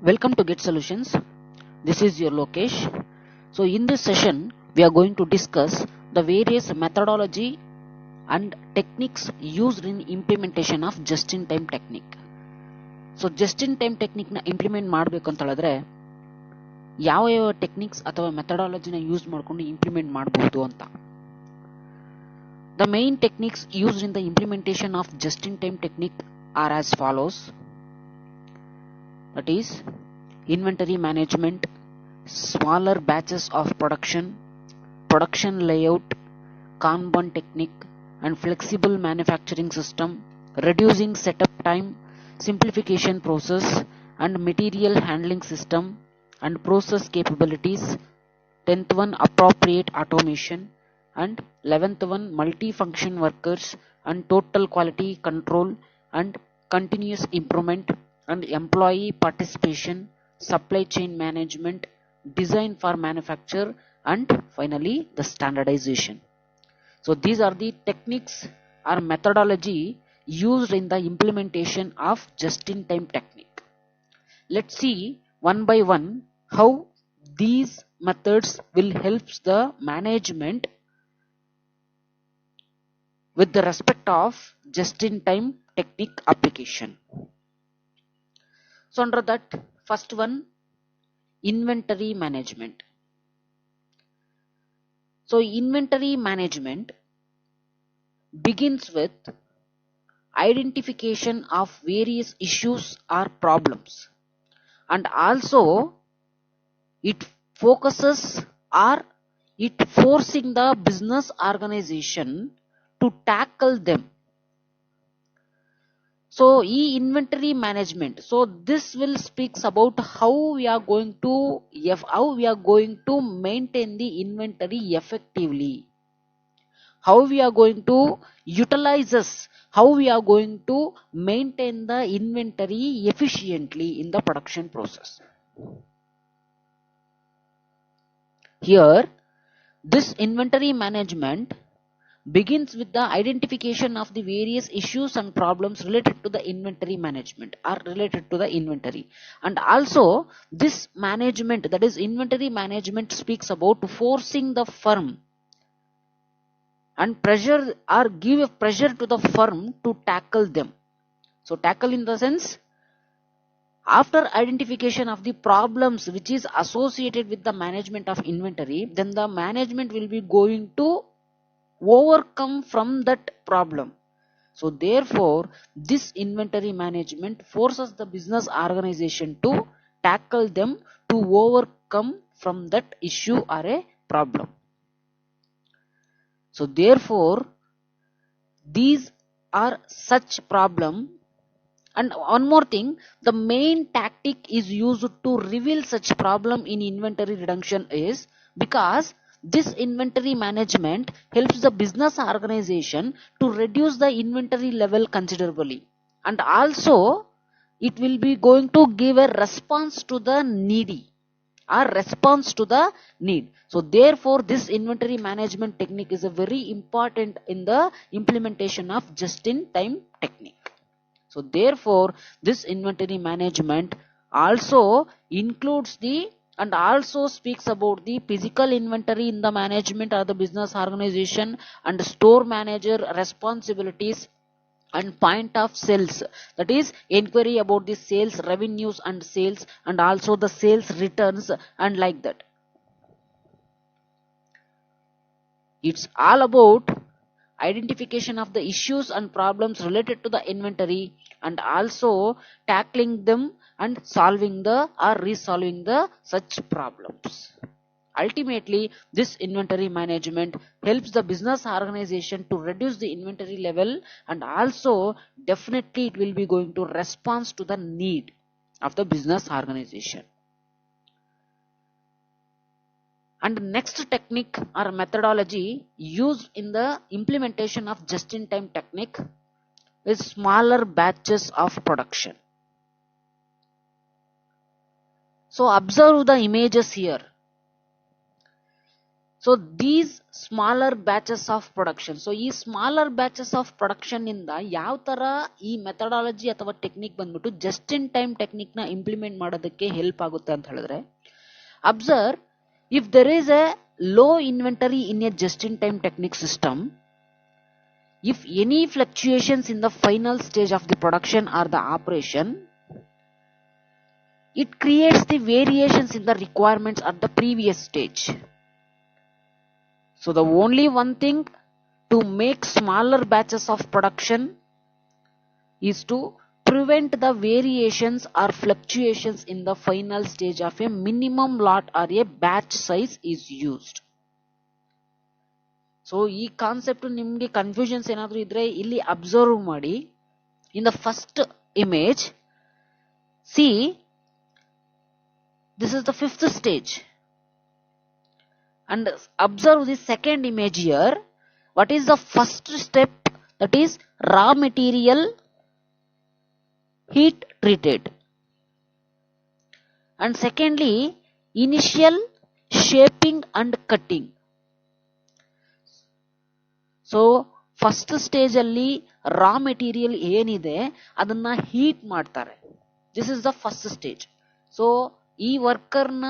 Welcome to Get Solutions. This is your Lokesh. So in this session, we are going to discuss the various methodology and techniques used in implementation of just-in-time technique. So just-in-time technique na implement ಮಾಡಬೇಕು ಅಂತ ಹೇಳಿದ್ರೆ ಯಾವ techniques ಅಥವಾ ಮೆಥಡಾಲಜಿನ use ಮಾಡಿಕೊಂಡು implement ಮಾಡಬಹುದು ಅಂತ. The main techniques used in the implementation of just-in-time technique are as follows. That is inventory management, smaller batches of production layout, Kanban technique and flexible manufacturing system, reducing setup time, simplification process and material handling system and process capabilities. 10th one appropriate automation and 11th one multi-function workers and total quality control and continuous improvement and employee participation, supply chain management, design for manufacture and finally the standardization. So these are the techniques or methodology used in the implementation of just-in-time technique. Let's see one by one how these methods will help the management with the respect of just-in-time technique application. So under that, first one, inventory management. So inventory management begins with identification of various issues or problems, and also it focuses or it forcing the business organization to tackle them. So inventory management, so this will speaks about how we are going to maintain the inventory effectively, how we are going to utilize us, how we are going to maintain the inventory efficiently in the production process. Here this inventory management begins with the identification of the various issues and problems related to the inventory management or related to the inventory, and also this management, that is inventory management, speaks about forcing the firm and pressure or give a pressure to the firm to tackle them. So tackle in the sense, after identification of the problems which is associated with the management of inventory, then the management will be going to overcome from that problem. So therefore this inventory management forces the business organization to tackle them, to overcome from that issue or a problem. So therefore these are such problem. And one more thing, the main tactic is used to reveal such problem in inventory reduction is because this inventory management helps the business organization to reduce the inventory level considerably, and also it will be going to give a response to the needy or response to the need. So therefore this inventory management technique is a very important in the implementation of just-in-time technique. So therefore this inventory management also includes the and also speaks about the physical inventory in the management or the business organization, and store manager responsibilities and point of sales, that is inquiry about the sales revenues and sales, and also the sales returns and like that. It's all about identification of the issues and problems related to the inventory, and also tackling them and solving the or resolving the such problems. Ultimately this inventory management helps the business organization to reduce the inventory level, and also definitely it will be going to respond to the need of the business organization. And next technique or methodology used in the implementation of just-in-time technique is smaller batches of production. So observe the images here. So these smaller batches of production. So ಈ smaller batches of production ಇಂದ ಯಾವ ತರ ಈ methodology ಅಥವಾ technique ಬಂದ್ಬಿಟ್ಟು just in time technique ನ implement ಮಾಡೋದಕ್ಕೆ help ಆಗುತ್ತೆ ಅಂತ ಹೇಳಿದ್ರೆ, observe, if there is A low inventory in a just-in-time technique system, if any fluctuations in the final stage of the production or the operation, it creates the variations in the requirements at the previous stage. So the only one thing to make smaller batches of production is to prevent the variations or fluctuations in the final stage of a minimum lot or a batch size is used. So ಈ concept ನಿಮ್ಗೆ confusions ಏನಾದ್ರೂ ಇದ್ರೆ ಇಲ್ಲಿ observe ಮಾಡಿ. In the first image, see this is the fifth stage, and observe the second image here. What is the first step? That is raw material heat treated, and secondly initial shaping and cutting. So first stage ಅಲ್ಲಿ raw material ಏನಿದೆ ಅದನ್ನ heat ಮಾಡ್ತಾರೆ. This is the first stage. So ಈ ವರ್ಕರ್ನ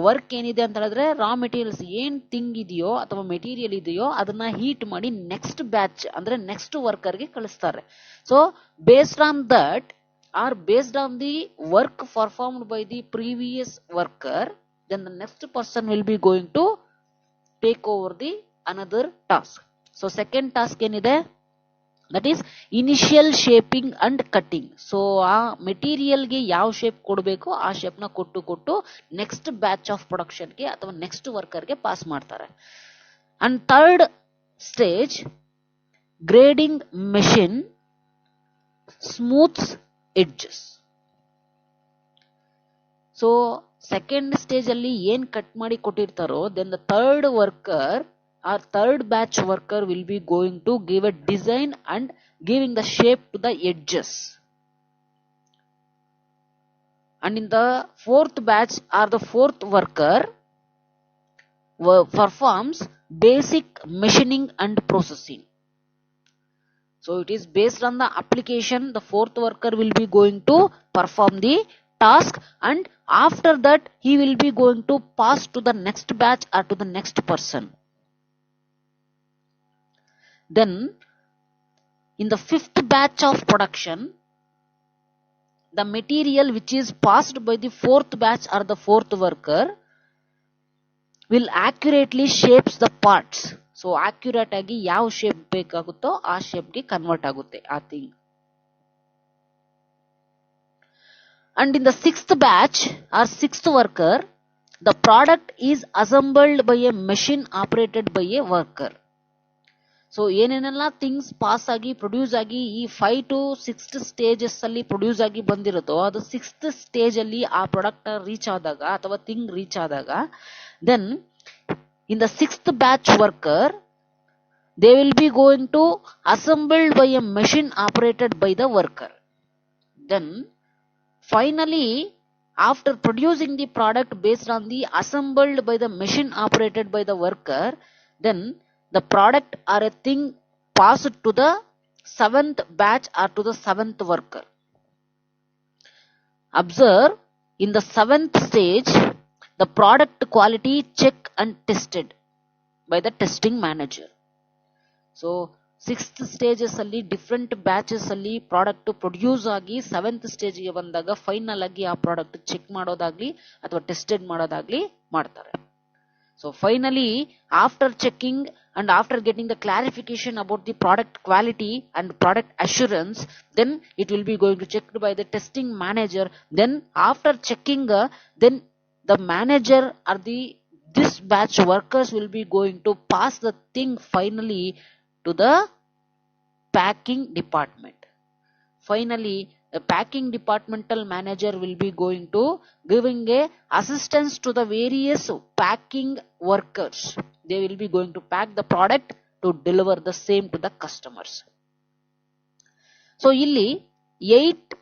work ಏನಿದೆ ಅಂತ ಹೇಳಿದ್ರೆ, raw materials ಏನ್ thing ಇದೆಯೋ ಅಥವಾ ಮೆಟೀರಿಯಲ್ ಇದೆಯೋ ಅದನ್ನ ಹೀಟ್ ಮಾಡಿ ನೆಕ್ಸ್ಟ್ ಬ್ಯಾಚ್ ಅಂದ್ರೆ ನೆಕ್ಸ್ಟ್ ವರ್ಕರ್ಗೆ ಕಳಿಸ್ತಾರೆ. So based on that or based on the work performed by the previous worker, then the next person will be going to take over the another task. So second task ಏನಿದೆ, that is initial shaping and cutting. So ಆ ಮೆಟೀರಿಯಲ್ಗೆ ಯಾವ shape ಕೊಡಬೇಕು ಆ shape ನ ಕೊಟ್ಟು next batch of ಪ್ರೊಡಕ್ಷನ್ಗೆ ಅಥವಾ next ವರ್ಕರ್ಗೆ ಪಾಸ್ ಮಾಡ್ತಾರೆ. And third stage, grading machine smooths edges. So second stage ಅಲ್ಲಿ ಏನ್ ಕಟ್ ಮಾಡಿ ಕೊಟ್ಟಿರ್ತಾರೋ, then the third worker or third batch worker will be going to give a design and giving the shape to the edges. And in the fourth batch or the fourth worker performs basic machining and processing. So it is based on the application, the fourth worker will be going to perform the task, and after that he will be going to pass to the next batch or to the next person. Then in the fifth batch of production, the material which is passed by the fourth batch or the fourth worker will accurately shapes the parts. So accurate ಆಗಿ ಯಾವ shape ಬೇಕಾಗುತ್ತೋ ಆ ಶೇಪ್ಗೆ convert ಆಗುತ್ತೆ ಆ thing. And in the sixth batch or sixth worker, the product is assembled by a machine operated by a worker. So ಏನೇನೆಲ್ಲ things pass ಆಗಿ produce ಆಗಿ ಈ 5 to 6 ಸ್ಟೇಜಸ್ ಅಲ್ಲಿ ಪ್ರೊಡ್ಯೂಸ್ ಆಗಿ ಬಂದಿರುತ್ತೋ, ಅದು ಸಿಕ್ಸ್ತ್ ಸ್ಟೇಜ್ ಅಲ್ಲಿ ಆ ಪ್ರಾಡಕ್ಟ್ ರೀಚ್ ಆದಾಗ ಅಥವಾ ಥಿಂಗ್ ರೀಚ್ ಆದಾಗ, then in the sixth batch worker they will be going to assembled by a machine operated by the worker. Then finally, after producing the product based on the assembled by the machine operated by the worker, then the product or a thing passed to the seventh batch or to the seventh worker. Observe, in the seventh stage the product quality check and tested by the testing manager. So sixth stages ಅಲ್ಲಿ different batches ಅಲ್ಲಿ product produce ಆಗಿ seventh stage ಗೆ ಬಂದಾಗ final ಆಗಿ ಆ product check ಮಾಡೋದಾಗ್ಲಿ ಅಥವಾ tested ಮಾಡೋದಾಗ್ಲಿ ಮಾಡ್ತಾರೆ. So finally after checking and after getting the clarification about the product quality and product assurance, then it will be going to checked by the testing manager. Then after checking, then the manager or this batch workers will be going to pass the thing finally to the packing department. Finally the packing departmental manager will be going to giving a assistance to the various packing workers. They will be going to pack the product to deliver the same to the customers. So illi 8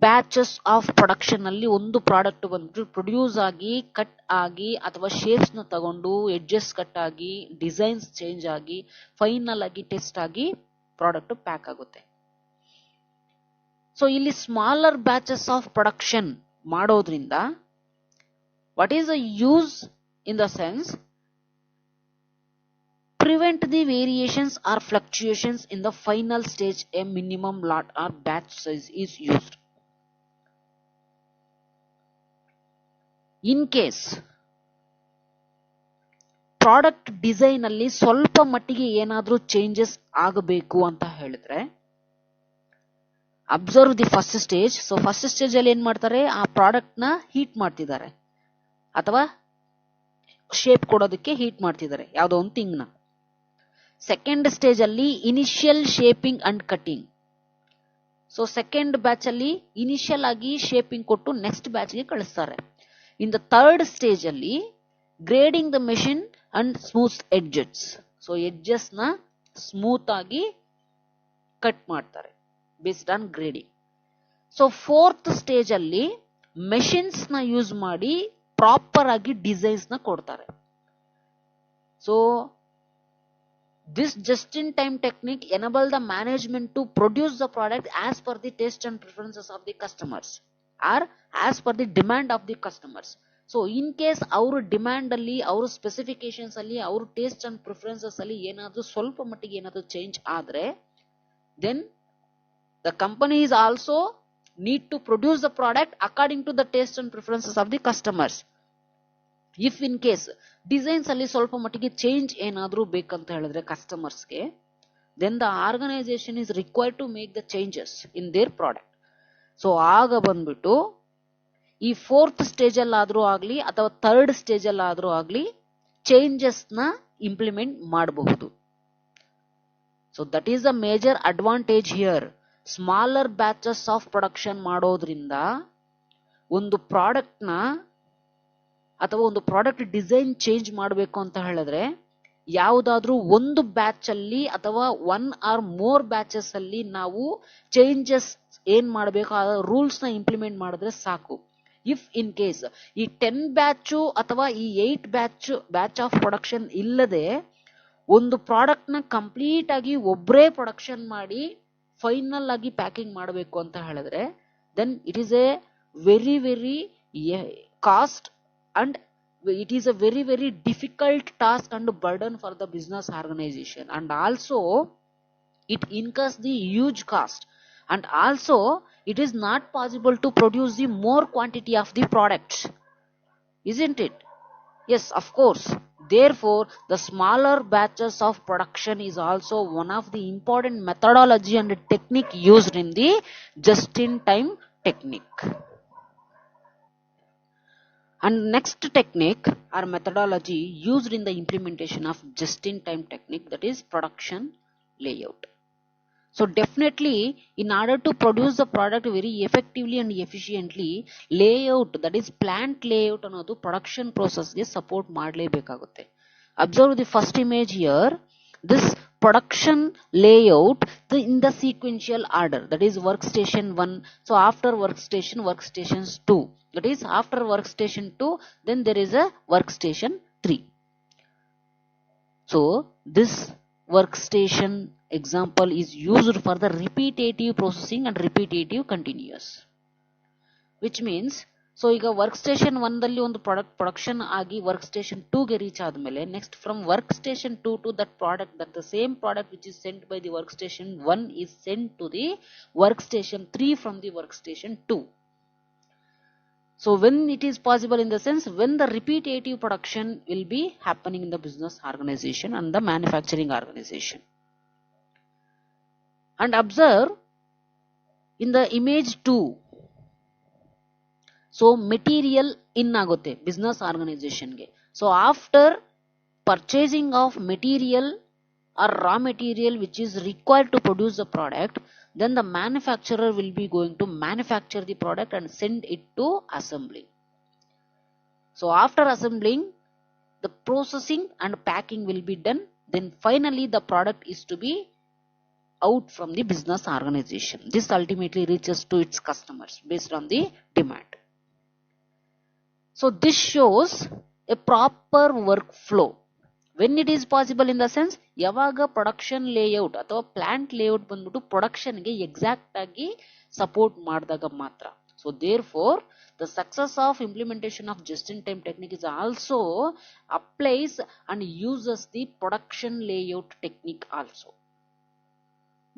batches of production ಅಲ್ಲಿ ಒಂದು product ಬಂದ್ಬಿಟ್ಟು produce ಆಗಿ cut ಆಗಿ ಅಥವಾ shapes ನ ತಗೊಂಡು edges cut ಆಗಿ designs change ಆಗಿ ಫೈನಲ್ ಆಗಿ ಟೆಸ್ಟ್ ಆಗಿ ಪ್ರಾಡಕ್ಟ್ ಪ್ಯಾಕ್ ಆಗುತ್ತೆ. ಸೊ ಇಲ್ಲಿ ಸ್ಮಾಲರ್ ಬ್ಯಾಚಸ್ ಆಫ್ ಪ್ರೊಡಕ್ಷನ್ ಮಾಡೋದ್ರಿಂದ what is the use in the sense prevent the variations or fluctuations in the final stage. A minimum lot or batch size is used. In case product design ಅಲ್ಲಿ ಸ್ವಲ್ಪ ಮಟ್ಟಿಗೆ ಏನಾದ್ರೂ changes ಆಗಬೇಕು ಅಂತ ಹೇಳಿದ್ರೆ observe the first stage. So first stage ಅಲ್ಲಿ ಏನ್ ಮಾಡ್ತಾರೆ, ಆ ಪ್ರಾಡಕ್ಟ್ ನ ಹೀಟ್ ಮಾಡ್ತಿದ್ದಾರೆ ಅಥವಾ ಶೇಪ್ ಕೊಡೋದಕ್ಕೆ ಹೀಟ್ ಮಾಡ್ತಿದ್ದಾರೆ ಯಾವ್ದೋ ಒಂದು ಥಿಂಗ್ ನ. ಸೆಕೆಂಡ್ ಸ್ಟೇಜ್ ಅಲ್ಲಿ initial shaping and cutting. So second batch ಅಲ್ಲಿ ಇನಿಷಿಯಲ್ ಆಗಿ ಶೇಪಿಂಗ್ ಕೊಟ್ಟು ನೆಕ್ಸ್ಟ್ ಬ್ಯಾಚ್ ಗೆ ಕಳಿಸ್ತಾರೆ. ಇನ್ ದ ಥರ್ಡ್ ಸ್ಟೇಜ್ ಅಲ್ಲಿ grading the machine and smooth edges. So edges ನ ಸ್ಮೂತ್ ಆಗಿ ಕಟ್ ಮಾಡ್ತಾರೆ based on grading. So fourth stage ಅಲ್ಲಿ ಮೆಷಿನ್ಸ್ ನ ಯೂಸ್ ಮಾಡಿ ಪ್ರಾಪರ್ ಆಗಿ ಡಿಸೈನ್ಸ್ ನ ಕೊಡ್ತಾರೆ. So this just-in-time technique enable the management to produce the product as per the taste and preferences of the customers or as per the demand of the customers. So in case our demand alli, our specifications alli, our taste and preferences alli enadru ಸ್ವಲ್ಪ ಮಟ್ಟಿಗೆ ಏನಾದ್ರು change ಆದ್ರೆ then the company is also need to produce the product according to the taste and preferences of the customers. If in case designs ಅಲ್ಲಿ ಸ್ವಲ್ಪ ಮಟ್ಟಿಗೆ change ಏನಾದ್ರೂ ಬೇಕಂತ ಹೇಳಿದ್ರೆ ಕಸ್ಟಮರ್ಸ್ಗೆ, then the organisation is required to make the changes in their product. So ಆಗ ಬಂದ್ಬಿಟ್ಟು ಈ ಫೋರ್ತ್ ಸ್ಟೇಜ್ ಅಲ್ಲಾದ್ರೂ ಆಗ್ಲಿ ಅಥವಾ ಥರ್ಡ್ ಸ್ಟೇಜ್ ಅಲ್ಲಾದ್ರೂ ಆಗ್ಲಿ ಚೇಂಜಸ್ ನ ಇಂಪ್ಲಿಮೆಂಟ್ ಮಾಡಬಹುದು. So that is the major advantage here. Smaller batches of production ಮಾಡೋದ್ರಿಂದ ಒಂದು ಪ್ರಾಡಕ್ಟ್ ನ ಅಥವಾ ಒಂದು ಪ್ರಾಡಕ್ಟ್ ಡಿಸೈನ್ ಚೇಂಜ್ ಮಾಡಬೇಕು ಅಂತ ಹೇಳಿದ್ರೆ ಯಾವುದಾದ್ರೂ ಒಂದು ಬ್ಯಾಚ್ ಅಲ್ಲಿ ಅಥವಾ ಒನ್ ಆರ್ ಮೋರ್ ಬ್ಯಾಚಸ್ ಅಲ್ಲಿ ನಾವು ಚೇಂಜಸ್ ಏನ್ ಮಾಡಬೇಕು ಆ ರೂಲ್ಸ್ ನ ಇಂಪ್ಲಿಮೆಂಟ್ ಮಾಡಿದ್ರೆ ಸಾಕು. ಇಫ್ ಇನ್ ಕೇಸ್ ಈ 10 ಬ್ಯಾಚ್ ಅಥವಾ ಈ 8 ಬ್ಯಾಚ್ ಆಫ್ ಪ್ರೊಡಕ್ಷನ್ ಇಲ್ಲದೆ ಒಂದು ಪ್ರಾಡಕ್ಟ್ ನ ಕಂಪ್ಲೀಟ್ ಆಗಿ ಒಬ್ಬರೇ ಪ್ರೊಡಕ್ಷನ್ ಮಾಡಿ ಫೈನಲ್ ಆಗಿ ಪ್ಯಾಕಿಂಗ್ ಮಾಡಬೇಕು ಅಂತ ಹೇಳಿದ್ರೆ then it is a very cost and it is a very difficult task and burden for the business organization, and also it incurs the huge cost, and also it is not possible to produce the more quantity of the products, isn't it? Yes, of course. Therefore the smaller batches of production is also one of the important methodology and technique used in the just in time technique. And next technique or methodology used in the implementation of just-in-time technique, that is production layout. So definitely in order to produce the product very effectively and efficiently, layout, that is plant layout ಅನ್ನೋದು production process ಗೆ support ಮಾಡಲೇಬೇಕಾಗುತ್ತೆ. Observe the first image here. This production layout in the sequential order, that is workstation 1. So after workstations 2, that is after workstation 2 then there is a workstation 3. So this workstation example is used for the repetitive processing and repetitive continuous, which means so ಈಗ ವರ್ಕ್ಸ್ಟೇಷನ್ 1 ದಲ್ಲಿ ಒಂದು product production ಆಗಿ ವರ್ಕ್ಸ್ಟೇಷನ್ 2 ಗೆ reach ಆದ್ಮೇಲೆ next from ವರ್ಕ್ಸ್ಟೇಷನ್ 2 to that product, that the same product which is sent by the workstation 1 is sent to the workstation 3 from the workstation 2. So when it is possible, in the sense when the repetitive production will be happening in the business organization and the manufacturing organization. And observe in the image 2. So material in ಆಗುತ್ತೆ business organization ಗೆ. So after purchasing of material or raw material which is required to produce the product, then the manufacturer will be going to manufacture the product and send it to assembly. So after assembling, the processing and packing will be done. Then finally the product is to be out from the business organization. This ultimately reaches to its customers based on the demand. So this shows a proper workflow. When it is possible in the sense, ಯಾವಾಗ production layout ಅಥವಾ plant layout ಬಂದ್ಬಿಟ್ಟು production ಗೆ exact ಆಗಿ support ಮಾಡಿದಾಗ ಮಾತ್ರ. So therefore, the success of implementation of just-in-time technique is also applies and uses the production layout technique also.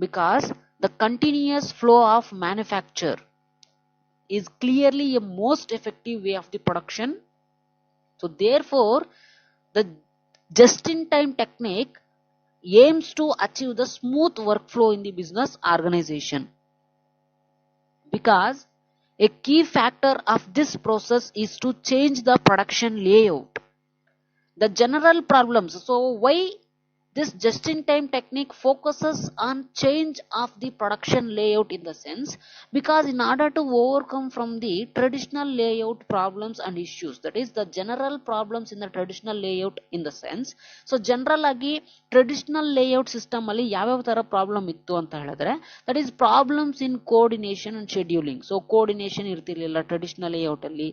Because the continuous flow of manufacture is clearly a most effective way of the production. So therefore, the just-in-time technique aims to achieve the smooth workflow in the business organization. Because a key factor of this process is to change the production layout. The general problems. So why this just-in-time technique focuses on change of the production layout in the sense, because in order to overcome from the traditional layout problems and issues, that is the general problems in the traditional layout in the sense, so general agi traditional layout system alli yav tara problem ittu anta helidre, that is problems in coordination and scheduling. So coordination irtirilla traditional layout alli.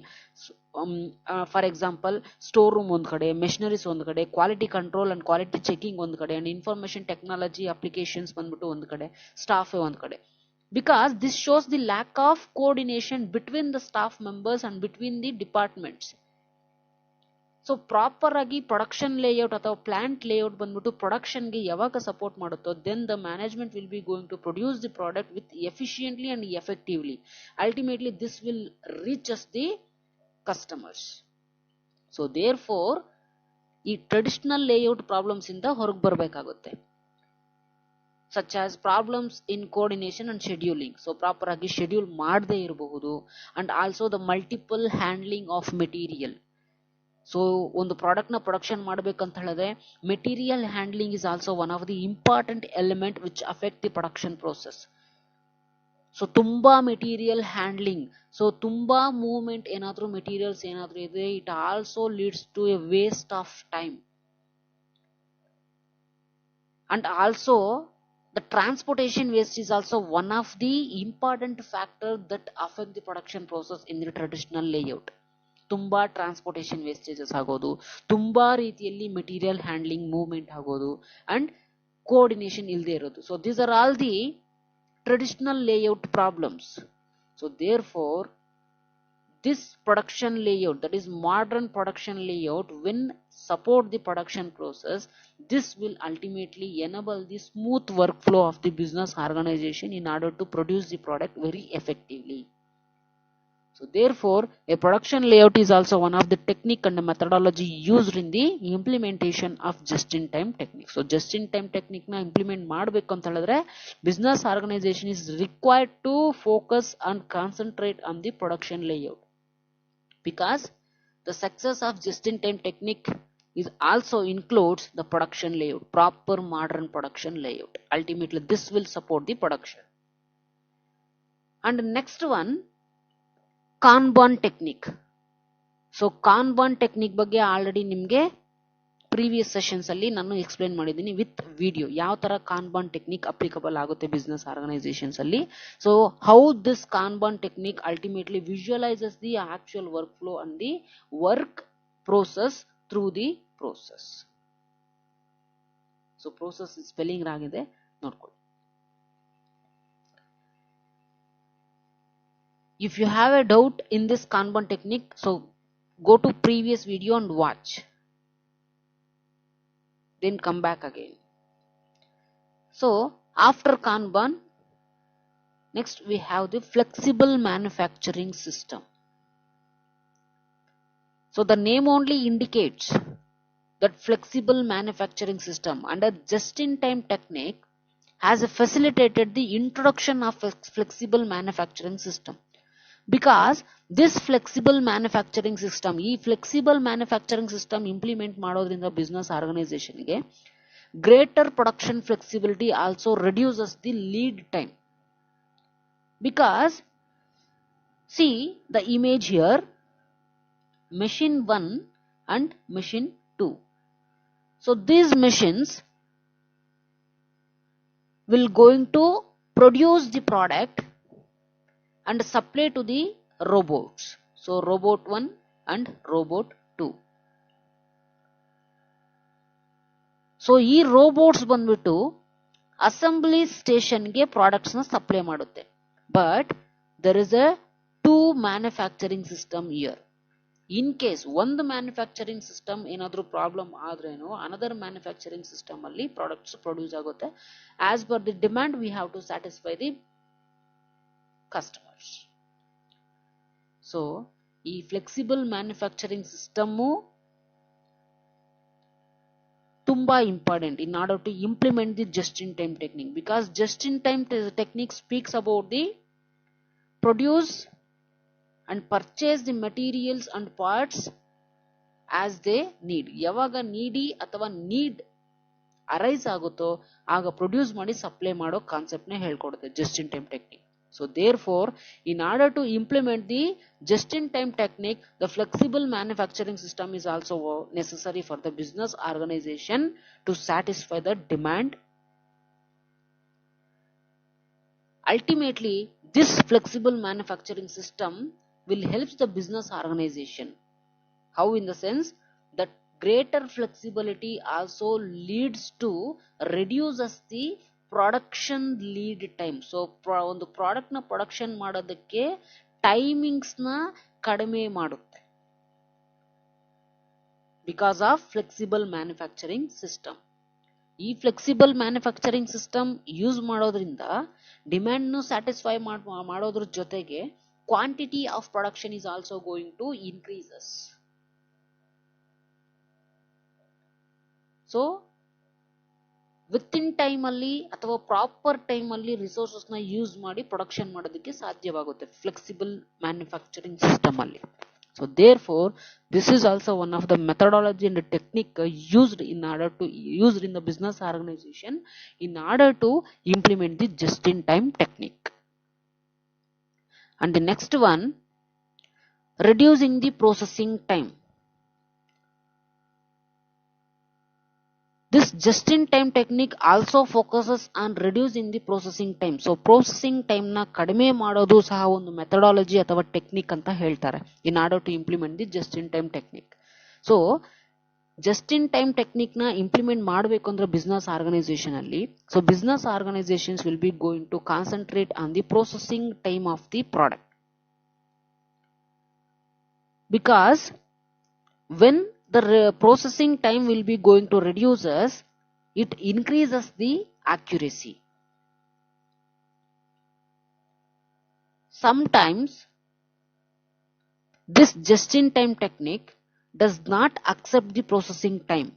For example, store room ಒಂದು ಕಡೆ, machineries ಒಂದು ಕಡೆ, quality control and quality checking ಒಂದು ಕಡೆ, and information technology applications ಬಂದ್ಬಿಟ್ಟು ಒಂದು ಕಡೆ, staff ಒಂದು ಕಡೆ. Because this shows the lack of coordination between the staff members and between the departments. So proper ಆಗಿ production layout ಅಥವಾ plant layout ಬಂದ್ಬಿಟ್ಟು production ಗೆ ಯಾವಾಗ support ಮಾಡುತ್ತೋ, then the management will be going to produce the product with efficiently and effectively. Ultimately this will reach us the customers. So therefore, ಈ traditional layout problems ಇಂದ ಹೊರಗೆ ಬರಬೇಕಾಗುತ್ತೆ. Such as problems in coordination and scheduling. So proper ಆಗಿ schedule ಮಾಡದೇ ಇರಬಹುದು, and also the multiple handling of material. So ಒಂದು product ನ production ಮಾಡಬೇಕಂತ ಹೇಳಿದ್ರೆ material handling is also one of the important element which affect the production process. So ತುಂಬಾ material handling, so ತುಂಬಾ movement ಏನಾದರೂ ಮೆಟೀರಿಯಲ್ಸ್ ಏನಾದರೂ ಇದೆ, it also leads to a waste of time. And also the transportation waste is also one of the important factor that affect the production process in the traditional layout. ತುಂಬಾ transportation wastages ಆಗೋದು, ತುಂಬಾ ರೀತಿಯಲ್ಲಿ material handling movement ಆಗೋದು, and coordination ಇಲ್ಲದೆ ಇರೋದು. So these are all the traditional layout problems. So therefore, this production layout, that is modern production layout, when support the production process, this will ultimately enable the smooth workflow of the business organization in order to produce the product very effectively. So therefore, a production layout is also one of the technique and the methodology used in the implementation of just-in-time technique. So just-in-time technique na implement ಮಾಡಬೇಕು ಅಂತ ಹೇಳಿದ್ರೆ business organization is required to focus and concentrate on the production layout, because the success of just-in-time technique is also includes the production layout, proper modern production layout. Ultimately this will support the production. And next one, Kanban technique. So Kanban technique ಬಗ್ಗೆ already ನಿಮಗೆ previous sessions ಅಲ್ಲಿ ನಾನು explain ಮಾಡಿದ್ದೀನಿ with video, ಯಾವ ತರ kanban technique applicable ಆಗುತ್ತೆ business organisations ಅಲ್ಲಿ. So how this kanban technique ultimately visualises the actual work flow and the work process through the process. So process spelling ಆಗಿದೆ ನೋಡ್ಕೊಳ್ಳಿ. If you have a doubt in this Kanban technique, so go to previous video and watch, then come back again. So after Kanban, next we have the flexible manufacturing system. So the name only indicates that flexible manufacturing system under just-in-time technique has facilitated the introduction of a flexible manufacturing system. Because this flexible manufacturing system, ಈ flexible manufacturing system implement ಮಾಡೋದ್ರಿಂದ business organization ಗೆ greater production flexibility also reduces the lead time. Because see the image here, machine 1 and machine 2. So these machines will going to produce the product and supply to the robots. So robot 1 and robot 2. So ಈ robots ಬಂದ್ಬಿಟ್ಟು assembly ಸ್ಟೇಷನ್ಗೆ products ನ supply ಮಾಡುತ್ತೆ. But there is a 2 manufacturing system here. In case ಒಂದು manufacturing system ಏನಾದ್ರೂ problem ಆದ್ರೇನು another manufacturing system ಅಲ್ಲಿ products produce ಆಗುತ್ತೆ. As per the demand we have to satisfy the customers. So ಈ flexible manufacturing system ತುಂಬಾ important in order to implement the just in time technique, because just in time technique speaks about the produce and purchase the materials and parts as they need. ಯಾವಾಗ ನೀಡಿ ಅಥವಾ need arise ಆಗುತ್ತೋ ಆಗ produce ಮಾಡಿ supply ಮಾಡೋ concept ನೇ ಹೇಳ್ಕೊಡುತ್ತೆ just in time technique. So therefore, in order to implement the just in time technique, the flexible manufacturing system is also necessary for the business organization to satisfy the demand. Ultimately, this flexible manufacturing system will help the business organization. How? In the sense that greater flexibility also leads to reduces the production lead time. So ಒಂದು product ನ production ಮಾಡೋದಕ್ಕೆ timings ನ ಕಡಿಮೆ ಮಾಡುತ್ತೆ because of flexible manufacturing system. ಈ flexible manufacturing system use ಮಾಡೋದ್ರಿಂದ demand ನು satisfy ಮಾಡೋದ್ರ ಜೊತೆಗೆ quantity of production is also going to increases. So within time ಅಲ್ಲಿ ಅಥವಾ ಪ್ರಾಪರ್ ಟೈಮ್ ಅಲ್ಲಿ ರಿಸೋರ್ಸಸ್ ನ ಯೂಸ್ ಮಾಡಿ ಪ್ರೊಡಕ್ಷನ್ ಮಾಡೋದಕ್ಕೆ ಸಾಧ್ಯವಾಗುತ್ತೆ ಫ್ಲೆಕ್ಸಿಬಲ್ ಮ್ಯಾನುಫ್ಯಾಕ್ಚರಿಂಗ್ ಸಿಸ್ಟಮ್ ಅಲ್ಲಿ. So therefore this is also one of the methodology and technique used in the business organization in order to implement the just in time technique. And the next one, reducing the processing time. This just in time technique also focuses on reducing the processing time. So processing time na kadime ಮಾಡೋದು ಸಹ ಒಂದು methodology ಅಥವಾ technique ಅಂತ ಹೇಳ್ತಾರೆ in order to implement the just in time technique. So just in time technique ನ implement ಮಾಡಬೇಕು ಅಂದ್ರೆ business organization ಅಲ್ಲಿ, so business organizations will be going to concentrate on the processing time of the product, because when the processing time will be going to reduces, it increases the accuracy. Sometimes this just in time technique does not accept the processing time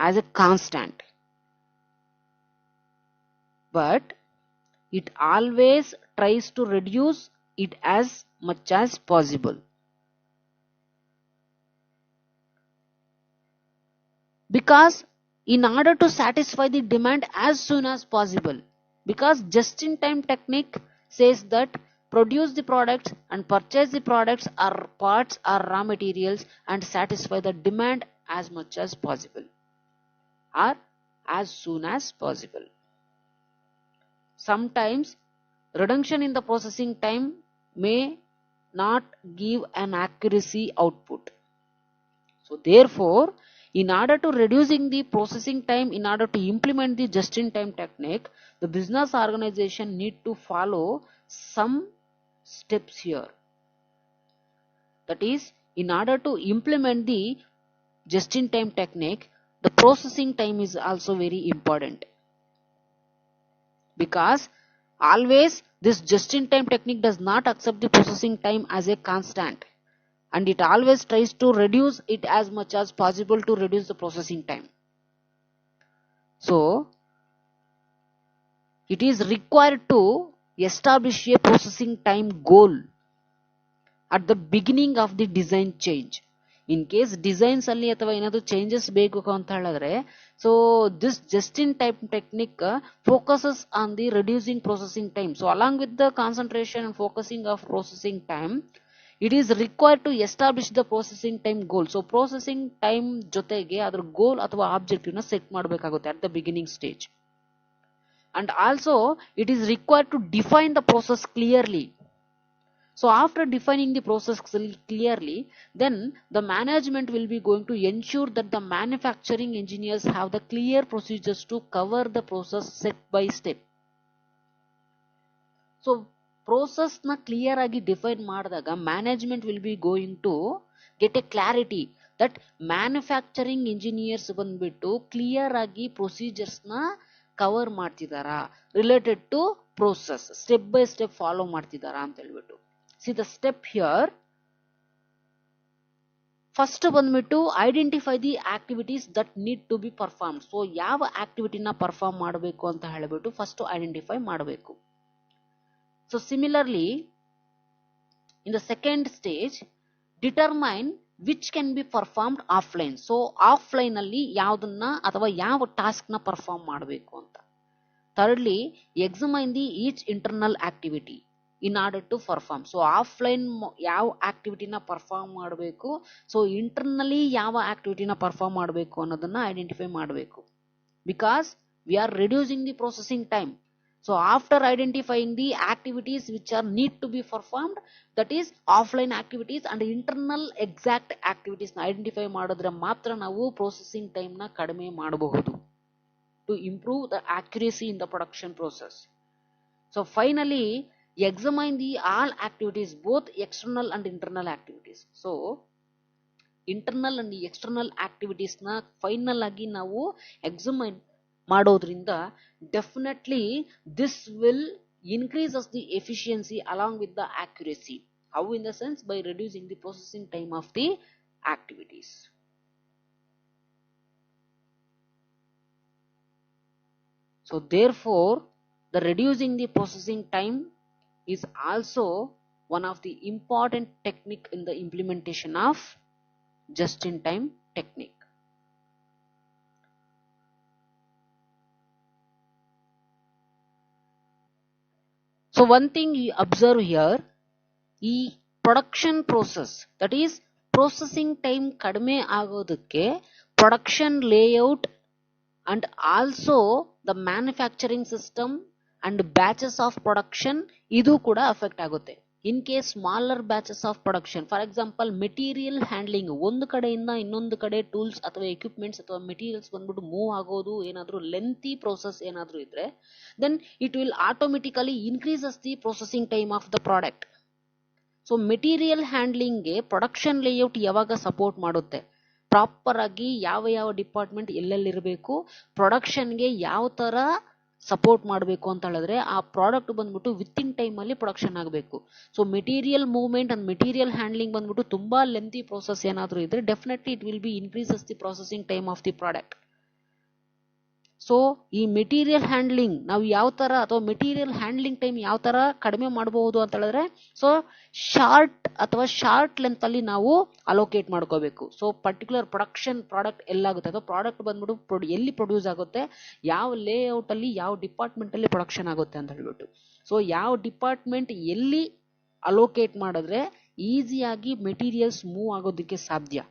as a constant, but it always tries to reduce it as much as possible. Because in order to satisfy the demand as soon as possible, because just in time technique says that produce the products and purchase the products or parts or raw materials and satisfy the demand as much as possible or as soon as possible. Sometimes reduction in the processing time may not give an accuracy output. So therefore, in order to reducing the processing time, in order to implement the just in time technique, the business organization need to follow some steps here. That is, in order to implement the just in time technique, the processing time is also very important, because always this just in time technique does not accept the processing time as a constant, and it always tries to reduce it as much as possible to reduce the processing time. So it is required to establish a processing time goal at the beginning of the design change. In case designs ಅಲ್ಲಿ ಅಥವಾ ಏನಾದರೂ changes ಬೇಕು ಅಂತ ಹೇಳಿದ್ರೆ, so this just in time technique focuses on the reducing processing time. So along with the concentration and focusing of processing time, it is required to establish the processing time goal. So processing time ಜೊತೆಗೆ ಅದರ ಗೋಲ್ ಅಥವಾ objective ನ set ಮಾಡಬೇಕಾಗುತ್ತೆ at the beginning stage. and also it is required to define the process clearly. So after defining the process clearly, then the management will be going to ensure that the manufacturing engineers have the clear procedures to cover the process step by step. So process na clear agi define ಮಾಡಿದಾಗ management will be going to get a clarity that manufacturing engineers ಬಂದ್ಬಿಟ್ಟು clear ಆಗಿ procedures ನ cover ಮಾಡ್ತಿದಾರಾ, related to process step by step follow ಮಾಡ್ತಿದಾರಾ ಅಂತ ಹೇಳ್ಬಿಟ್ಟು. See the step here. First ಬಂದ್ಬಿಟ್ಟು identify the activities that need to be perform. So ಯಾವ ಆಕ್ಟಿವಿಟಿನ ಪರ್ಫಾರ್ಮ್ ಮಾಡಬೇಕು ಅಂತ ಹೇಳಿಬಿಟ್ಟು ಫಸ್ಟ್ ಐಡೆಂಟಿಫೈ ಮಾಡಬೇಕು. So similarly in the second stage determine which can be performed offline. So offline ಅಲ್ಲಿ ಯಾವ್ದನ್ನ ಅಥವಾ ಯಾವ ಟಾಸ್ಕ್ ನ ಪರ್ಫಾರ್ಮ್ ಮಾಡಬೇಕು ಅಂತ. Thirdly examine the each internal activity in order to perform. So offline ಯಾವ ಆಕ್ಟಿವಿಟಿನ ಪರ್ಫಾರ್ಮ್ ಮಾಡಬೇಕು, ಸೊ ಇಂಟರ್ನಲಿ ಯಾವ ಆಕ್ಟಿವಿಟಿನ ಪರ್ಫಾರ್ಮ್ ಮಾಡಬೇಕು ಅನ್ನೋದನ್ನ ಐಡೆಂಟಿಫೈ ಮಾಡಬೇಕು. Because we are reducing the processing time. So after identifying the activities which are need to be performed, that is offline activities and internal exact activities ನ identify ಮಾಡಿದ್ರೆ ಮಾತ್ರ ನಾವು processing time ನ ಕಡಿಮೆ ಮಾಡಬಹುದು to improve the accuracy in the production process. So finally examine the all activities, both external and internal activities. So internal and external activities na final agi ನಾವು examine ಮಾಡೋದ್ರಿಂದ definitely this will increase us the efficiency along with the accuracy. How? In the sense by reducing the processing time of the activities. So therefore the reducing the processing time is also one of the important technique in the implementation of just-in-time technique. So one thing you observe here, ಈ production process, that is processing time ಕಡಿಮೆ ಆಗೋದಕ್ಕೆ production layout and also the manufacturing system and batches of production ಇದು ಕೂಡ affect ಆಗುತ್ತೆ. In case smaller batches of production, for example material handling, ಒಂದು ಕಡೆಯಿಂದ ಇನ್ನೊಂದು ಕಡೆ ಟೂಲ್ಸ್ ಅಥವಾ ಎಕ್ವಿಪ್ಮೆಂಟ್ಸ್ ಅಥವಾ ಮೆಟೀರಿಯಲ್ಸ್ ಬಂದ್ಬಿಟ್ಟು ಮೂವ್ ಆಗೋದು ಏನಾದರೂ ಲೆಂತಿ ಪ್ರೋಸೆಸ್ ಏನಾದರೂ ಇದ್ರೆ, then it will automatically increases the processing time of the product. So material ಹ್ಯಾಂಡ್ಲಿಂಗ್ಗೆ ಪ್ರೊಡಕ್ಷನ್ ಲೇಔಟ್ ಯಾವಾಗ ಸಪೋರ್ಟ್ ಮಾಡುತ್ತೆ, ಪ್ರಾಪರ್ ಆಗಿ ಯಾವ ಯಾವ ಡಿಪಾರ್ಟ್ಮೆಂಟ್ ಎಲ್ಲೆಲ್ಲಿರಬೇಕು, ಪ್ರೊಡಕ್ಷನ್ಗೆ ಯಾವ ತರ ಸಪೋರ್ಟ್ ಮಾಡಬೇಕು ಅಂತ ಹೇಳಿದ್ರೆ ಆ ಪ್ರಾಡಕ್ಟ್ ಬಂದ್ಬಿಟ್ಟು ವಿತ್ ಇನ್ ಟೈಮ್ ಅಲ್ಲಿ ಪ್ರೊಡಕ್ಷನ್ ಆಗಬೇಕು. So material movement and material handling ಬಂದ್ಬಿಟ್ಟು ತುಂಬಾ ಲೆಂತಿ ಪ್ರೋಸೆಸ್ ಏನಾದರೂ ಇದ್ರೆ definitely it will B increases the processing time of the product. So ಈ ಮೆಟೀರಿಯಲ್ ಹ್ಯಾಂಡ್ಲಿಂಗ್ ನಾವು ಯಾವ ತರ ಅಥವಾ ಮೆಟೀರಿಯಲ್ ಹ್ಯಾಂಡ್ಲಿಂಗ್ ಟೈಮ್ ಯಾವ ತರ ಕಡಿಮೆ ಮಾಡಬಹುದು ಅಂತ ಹೇಳಿದ್ರೆ, ಸೊ ಶಾರ್ಟ್ ಲೆಂತ್ ಅಲ್ಲಿ ನಾವು ಅಲೋಕೇಟ್ ಮಾಡ್ಕೋಬೇಕು. ಸೊ ಪರ್ಟಿಕ್ಯುಲರ್ ಪ್ರೊಡಕ್ಷನ್ ಪ್ರಾಡಕ್ಟ್ ಎಲ್ಲಾಗುತ್ತೆ ಅಥವಾ ಪ್ರಾಡಕ್ಟ್ ಬಂದ್ಬಿಟ್ಟು ಎಲ್ಲಿ ಪ್ರೊಡ್ಯೂಸ್ ಆಗುತ್ತೆ, ಯಾವ ಲೇಔಟ್ ಅಲ್ಲಿ ಯಾವ ಡಿಪಾರ್ಟ್ಮೆಂಟ್ ಅಲ್ಲಿ ಪ್ರೊಡಕ್ಷನ್ ಆಗುತ್ತೆ ಅಂತ ಹೇಳ್ಬಿಟ್ಟು. ಸೊ ಯಾವ ಡಿಪಾರ್ಟ್ಮೆಂಟ್ ಎಲ್ಲಿ ಅಲೋಕೇಟ್ ಮಾಡಿದ್ರೆ ಈಸಿಯಾಗಿ ಮೆಟೀರಿಯಲ್ಸ್ ಮೂವ್ ಆಗೋದಕ್ಕೆ ಸಾಧ್ಯ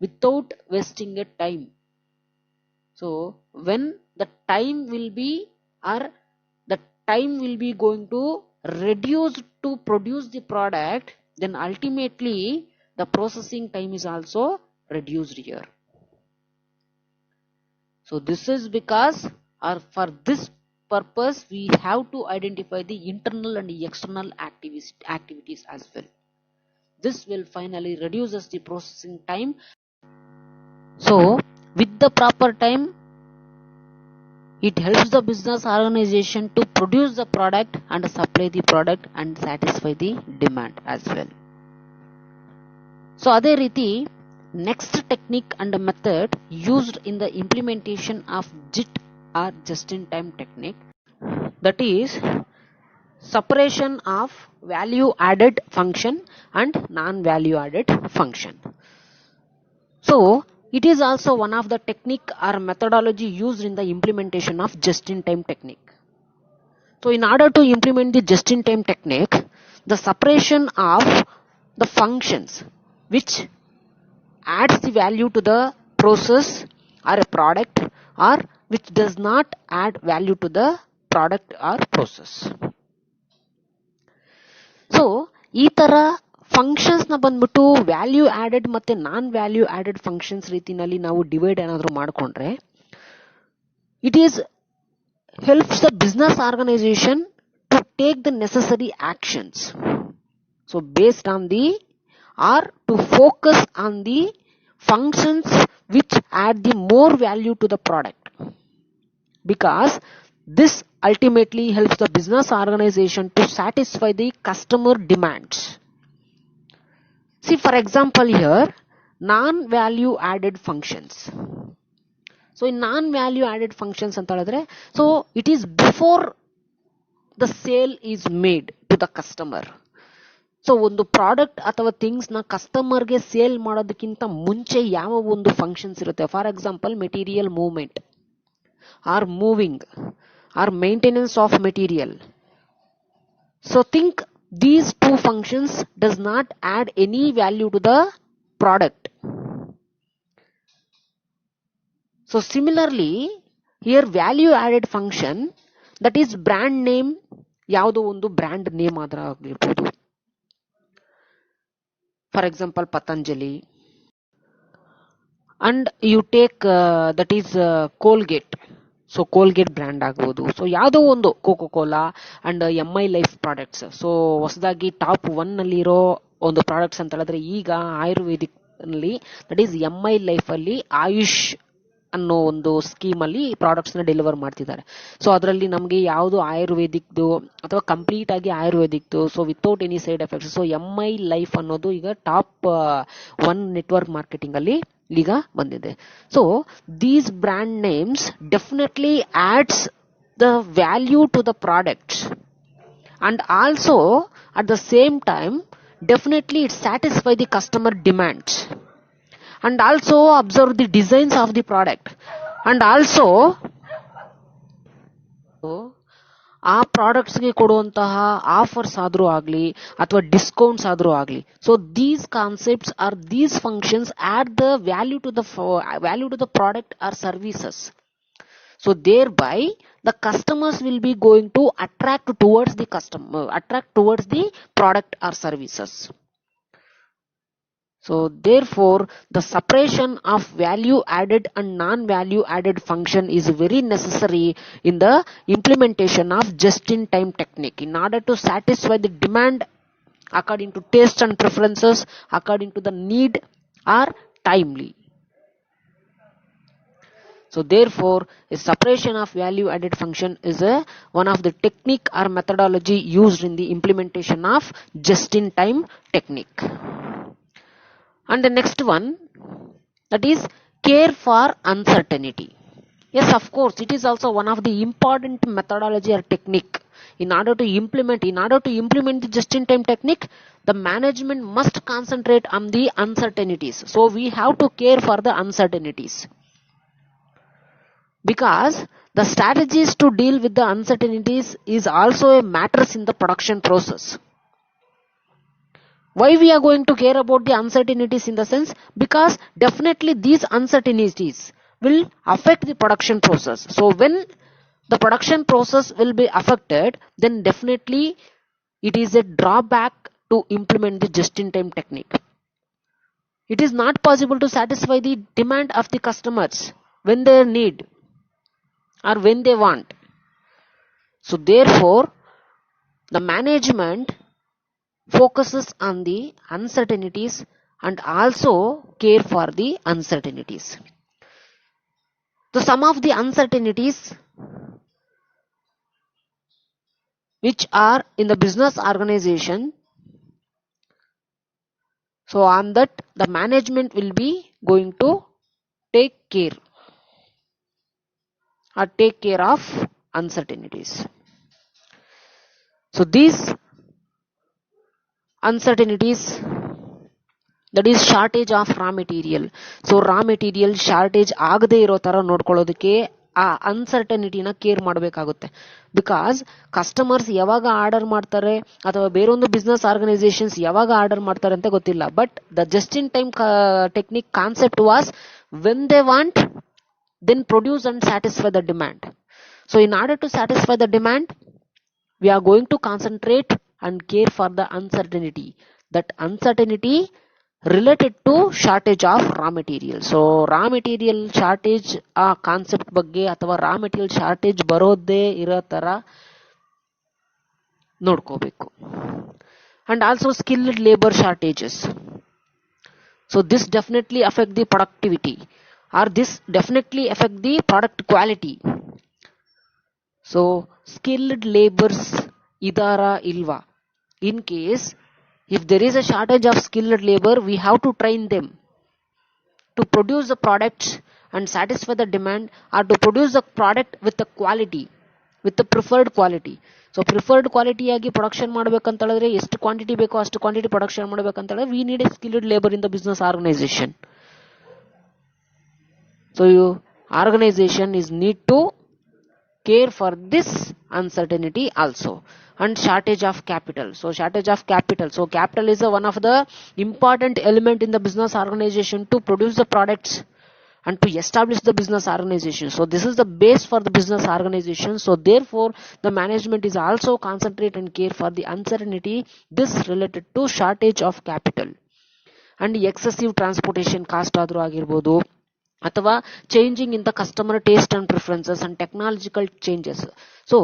without wasting A time. So when the time will be going to reduce to produce the product, then ultimately the processing time is also reduced here. So this is because, or for this purpose, we have to identify the internal and the external activities as well. This will finally reduces the processing time. So with the proper time, it helps the business organization to produce the product and supply the product and satisfy the demand as well. So ಅದೇ ರೀತಿ next technique and method used in the implementation of JIT or just-in-time technique, that is separation of value added function and non-value added function. So it is also one of the technique or methodology used in the implementation of just-in-time technique. So in order to implement the just-in-time technique, the separation of the functions which adds the value to the process or a product, or which does not add value to the product or process. So ಈ ತರ functions ನ ಬಂದ್ಬಿಟ್ಟು value added ಮತ್ತೆ ನಾನ್ value added functions ರೀತಿನಲ್ಲಿ ನಾವು divide ಏನಾದ್ರು ಮಾಡ್ಕೊಂಡ್ರೆ it is helps the business organization to take the necessary actions. So based on the or to focus on the functions which add the more value to the product, because this ultimately helps the business organization to satisfy the customer demands. See, for example here, non-value added functions. So in non-value added functions ಅಂತ ಹೇಳಿದ್ರೆ, so it is before the sale is made to the customer. So ಒಂದು product ಅಥವಾ things ನ ಕಸ್ಟಮರ್ಗೆ sale ಮಾಡೋದಕ್ಕಿಂತ ಮುಂಚೆ ಯಾವ ಒಂದು ಫಂಕ್ಷನ್ಸ್ ಇರುತ್ತೆ, for example material movement or moving or maintenance of material. So think these two functions does not add any value to the product. So similarly here value added function, that is brand name, ಯಾವುದೋ ಒಂದು brand name ಆದ್ರ ಆಗಿರ್ಬೋದು, for example Patanjali, and you take that is Colgate. So Colgate brand ಆಗ್ಬೋದು. So ಯಾವುದೋ ಒಂದು Coca Cola and MI life products. So ಹೊಸದಾಗಿ top 1 ನಲ್ಲಿ ಇರೋ ಒಂದು ಪ್ರಾಡಕ್ಟ್ಸ್ ಅಂತ ಹೇಳಿದ್ರೆ ಈಗ ಆಯುರ್ವೇದಿಕ್ ನಲ್ಲಿ ದಟ್ ಈಸ್ MI ಲೈಫ್ ಅಲ್ಲಿ ಆಯುಷ್ ಅನ್ನೋ ಒಂದು ಸ್ಕೀಮ್ ಅಲ್ಲಿ ಪ್ರಾಡಕ್ಟ್ಸ್ ನ ಡೆಲಿವರ್ ಮಾಡ್ತಿದ್ದಾರೆ. ಸೊ ಅದರಲ್ಲಿ ನಮಗೆ ಯಾವುದು ಆಯುರ್ವೇದಿಕ್ದು ಅಥವಾ ಕಂಪ್ಲೀಟ್ ಆಗಿ ಆಯುರ್ವೇದಿಕ್ದು, so without any side effects. So MI Life ಅನ್ನೋದು ಈಗ ಟಾಪ್ 1 ನೆಟ್ವರ್ಕ್ ಮಾರ್ಕೆಟಿಂಗ್ ಅಲ್ಲಿ ಈಗ ಬಂದಿದೆ. So these brand names definitely adds the value to the products and also at the same time definitely it satisfy the customer demands, and also observe the designs of the product, and also ಆ products ಗೆ ಕೊಡುವಂತಹ offers ಆದ್ರೂ ಆಗ್ಲಿ ಅಥವಾ discounts ಆದ್ರೂ ಆಗ್ಲಿ. So these concepts or these functions add the value to the product or services. So thereby the customers will be going to attract towards the product or services. So therefore the separation of value added and non-value added function is very necessary in the implementation of just-in-time technique in order to satisfy the demand according to taste and preferences, according to the need or timely. So therefore a separation of value added function is one of the technique or methodology used in the implementation of just-in-time technique. And the next one, that is care for uncertainty. Yes, of course, it is also one of the important methodology or technique. In order to implement the just-in-time technique, the management must concentrate on the uncertainties. So we have to care for the uncertainties, because the strategies to deal with the uncertainties is also a matters in the production process. Why we are going to care about the uncertainties in the sense, because definitely these uncertainties will affect the production process. So when the production process will be affected, then definitely it is a drawback to implement the just-in-time technique. It is not possible to satisfy the demand of the customers when they need or when they want. So therefore the management focuses on the uncertainties and also care for the uncertainties. So some of the uncertainties which are in the business organization, so on that the management will be going to take care of uncertainties. So these uncertainties, that is shortage of raw material. So raw material shortage ಆಗದೇ ಇರೋ ತರ ನೋಡ್ಕೊಳ್ಳೋದಕ್ಕೆ ಆ ಅನ್ಸರ್ಟನಿಟಿನ care ಮಾಡಬೇಕಾಗುತ್ತೆ. Because customers ಯಾವಾಗ order ಮಾಡ್ತಾರೆ ಅಥವಾ ಬೇರೊಂದು business organisations ಯಾವಾಗ ಆರ್ಡರ್ ಮಾಡ್ತಾರೆ ಅಂತ ಗೊತ್ತಿಲ್ಲ. But the just in time technique concept was when they want then produce and satisfy the demand. So in order to satisfy the demand, we are going to concentrate and care for the uncertainty. That uncertainty related to shortage of raw material. So raw material shortage ಆ concept ಬಗ್ಗೆ ಅಥವಾ raw material shortage ಬರೋದೇ ಇರೋ ತರ ನೋಡ್ಕೋಬೇಕು. And also skilled labor shortages. So this definitely affect the productivity, or this definitely affect the product quality. So skilled labors idara ilva. In case if there is a shortage of skilled labor, we have to train them to produce the products and satisfy the demand, or to produce the product with the quality, with the preferred quality. So preferred quality ಆಗಿ production ಮಾಡಬೇಕಂತ ಹೇಳಿದ್ರೆ ಎಷ್ಟು quantity ಬೇಕೋ ಅಷ್ಟು quantity production ಮಾಡಬೇಕಂತ ಹೇಳಿದ್ರೆ we need a skilled labor in the business organization. So organization is need to care for this uncertainty also. And shortage of capital. So shortage of capital. So capital is one of the important element in the business organization to produce the products and to establish the business organization. So this is the base for the business organization. So therefore the management is also concentrate and care for the uncertainty this related to shortage of capital. And excessive transportation cost ಆದ್ರೂ ಆಗಿರ್ಬೋದು, ಅಥವಾ changing in the customer taste and preferences and technological changes. So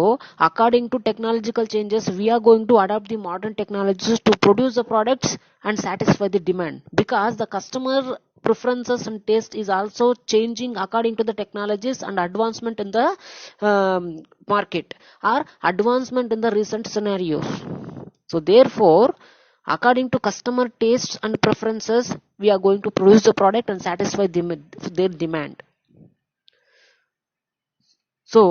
according to technological changes, we are going to adopt the modern technologies to produce the products and satisfy the demand, because the customer preferences and taste is also changing according to the technologies and advancement in the market, or advancement in the recent scenarios. So therefore according to customer tastes and preferences, we are going to produce the product and satisfy their demand. So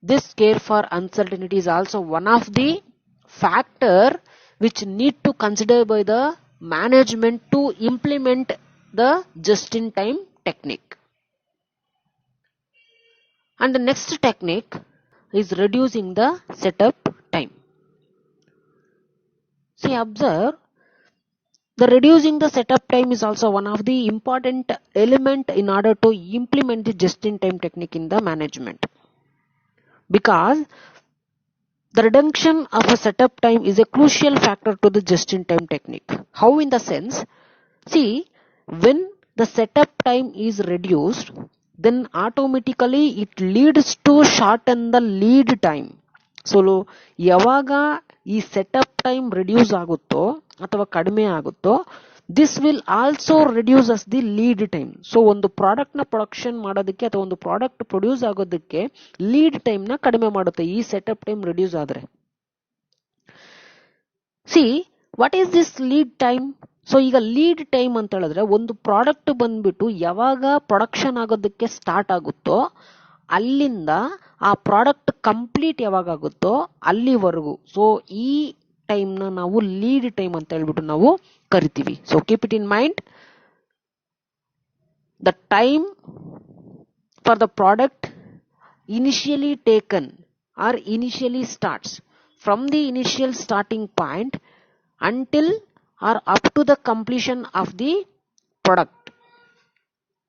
this care for uncertainty is also one of the factor which need to consider by the management to implement the just-in-time technique. And the next technique is reducing the setup time. See, observe, the reducing the setup time is also one of the important element in order to implement the just-in-time technique in the management. Because the reduction of a setup time is a crucial factor to the just-in-time technique. How in the sense? See, when the setup time is reduced, then automatically it leads to shorten the lead time. So ಯಾವಾಗ ಈ setup time reduce ಆಗುತ್ತೋ ಅಥವಾ ಕಡಿಮೆ ಆಗುತ್ತೋ, this will also reduces the lead time. So ಒಂದು product ನ production ಮಾಡೋದಕ್ಕೆ ಅಥವಾ ಒಂದು ಪ್ರಾಡಕ್ಟ್ ಪ್ರೊಡ್ಯೂಸ್ ಆಗೋದಕ್ಕೆ ಲೀಡ್ ಟೈಮ್ ನ ಕಡಿಮೆ ಮಾಡುತ್ತೆ ಈ ಸೆಟಪ್ ಟೈಮ್ ರಿಡ್ಯೂಸ್ ಆದ್ರೆ. See what is this lead time? So ಈಗ ಲೀಡ್ ಟೈಮ್ ಅಂತ ಹೇಳಿದ್ರೆ ಒಂದು ಪ್ರಾಡಕ್ಟ್ ಬಂದ್ಬಿಟ್ಟು ಯಾವಾಗ ಪ್ರೊಡಕ್ಷನ್ ಆಗೋದಕ್ಕೆ ಸ್ಟಾರ್ಟ್ ಆಗುತ್ತೋ ಅಲ್ಲಿಂದ ಆ ಪ್ರಾಡಕ್ಟ್ ಕಂಪ್ಲೀಟ್ ಯಾವಾಗ ಆಗುತ್ತೋ ಅಲ್ಲಿವರೆಗೂ. ಸೊ ಈ ಟೈಮ್ ನ ನಾವು ಲೀಡ್ ಟೈಮ್ ಅಂತ ಹೇಳ್ಬಿಟ್ಟು ನಾವು ಕರಿತೀವಿ. So keep it in mind, the time for the product initially taken or initially starts from the initial starting point until or up to the completion of the product.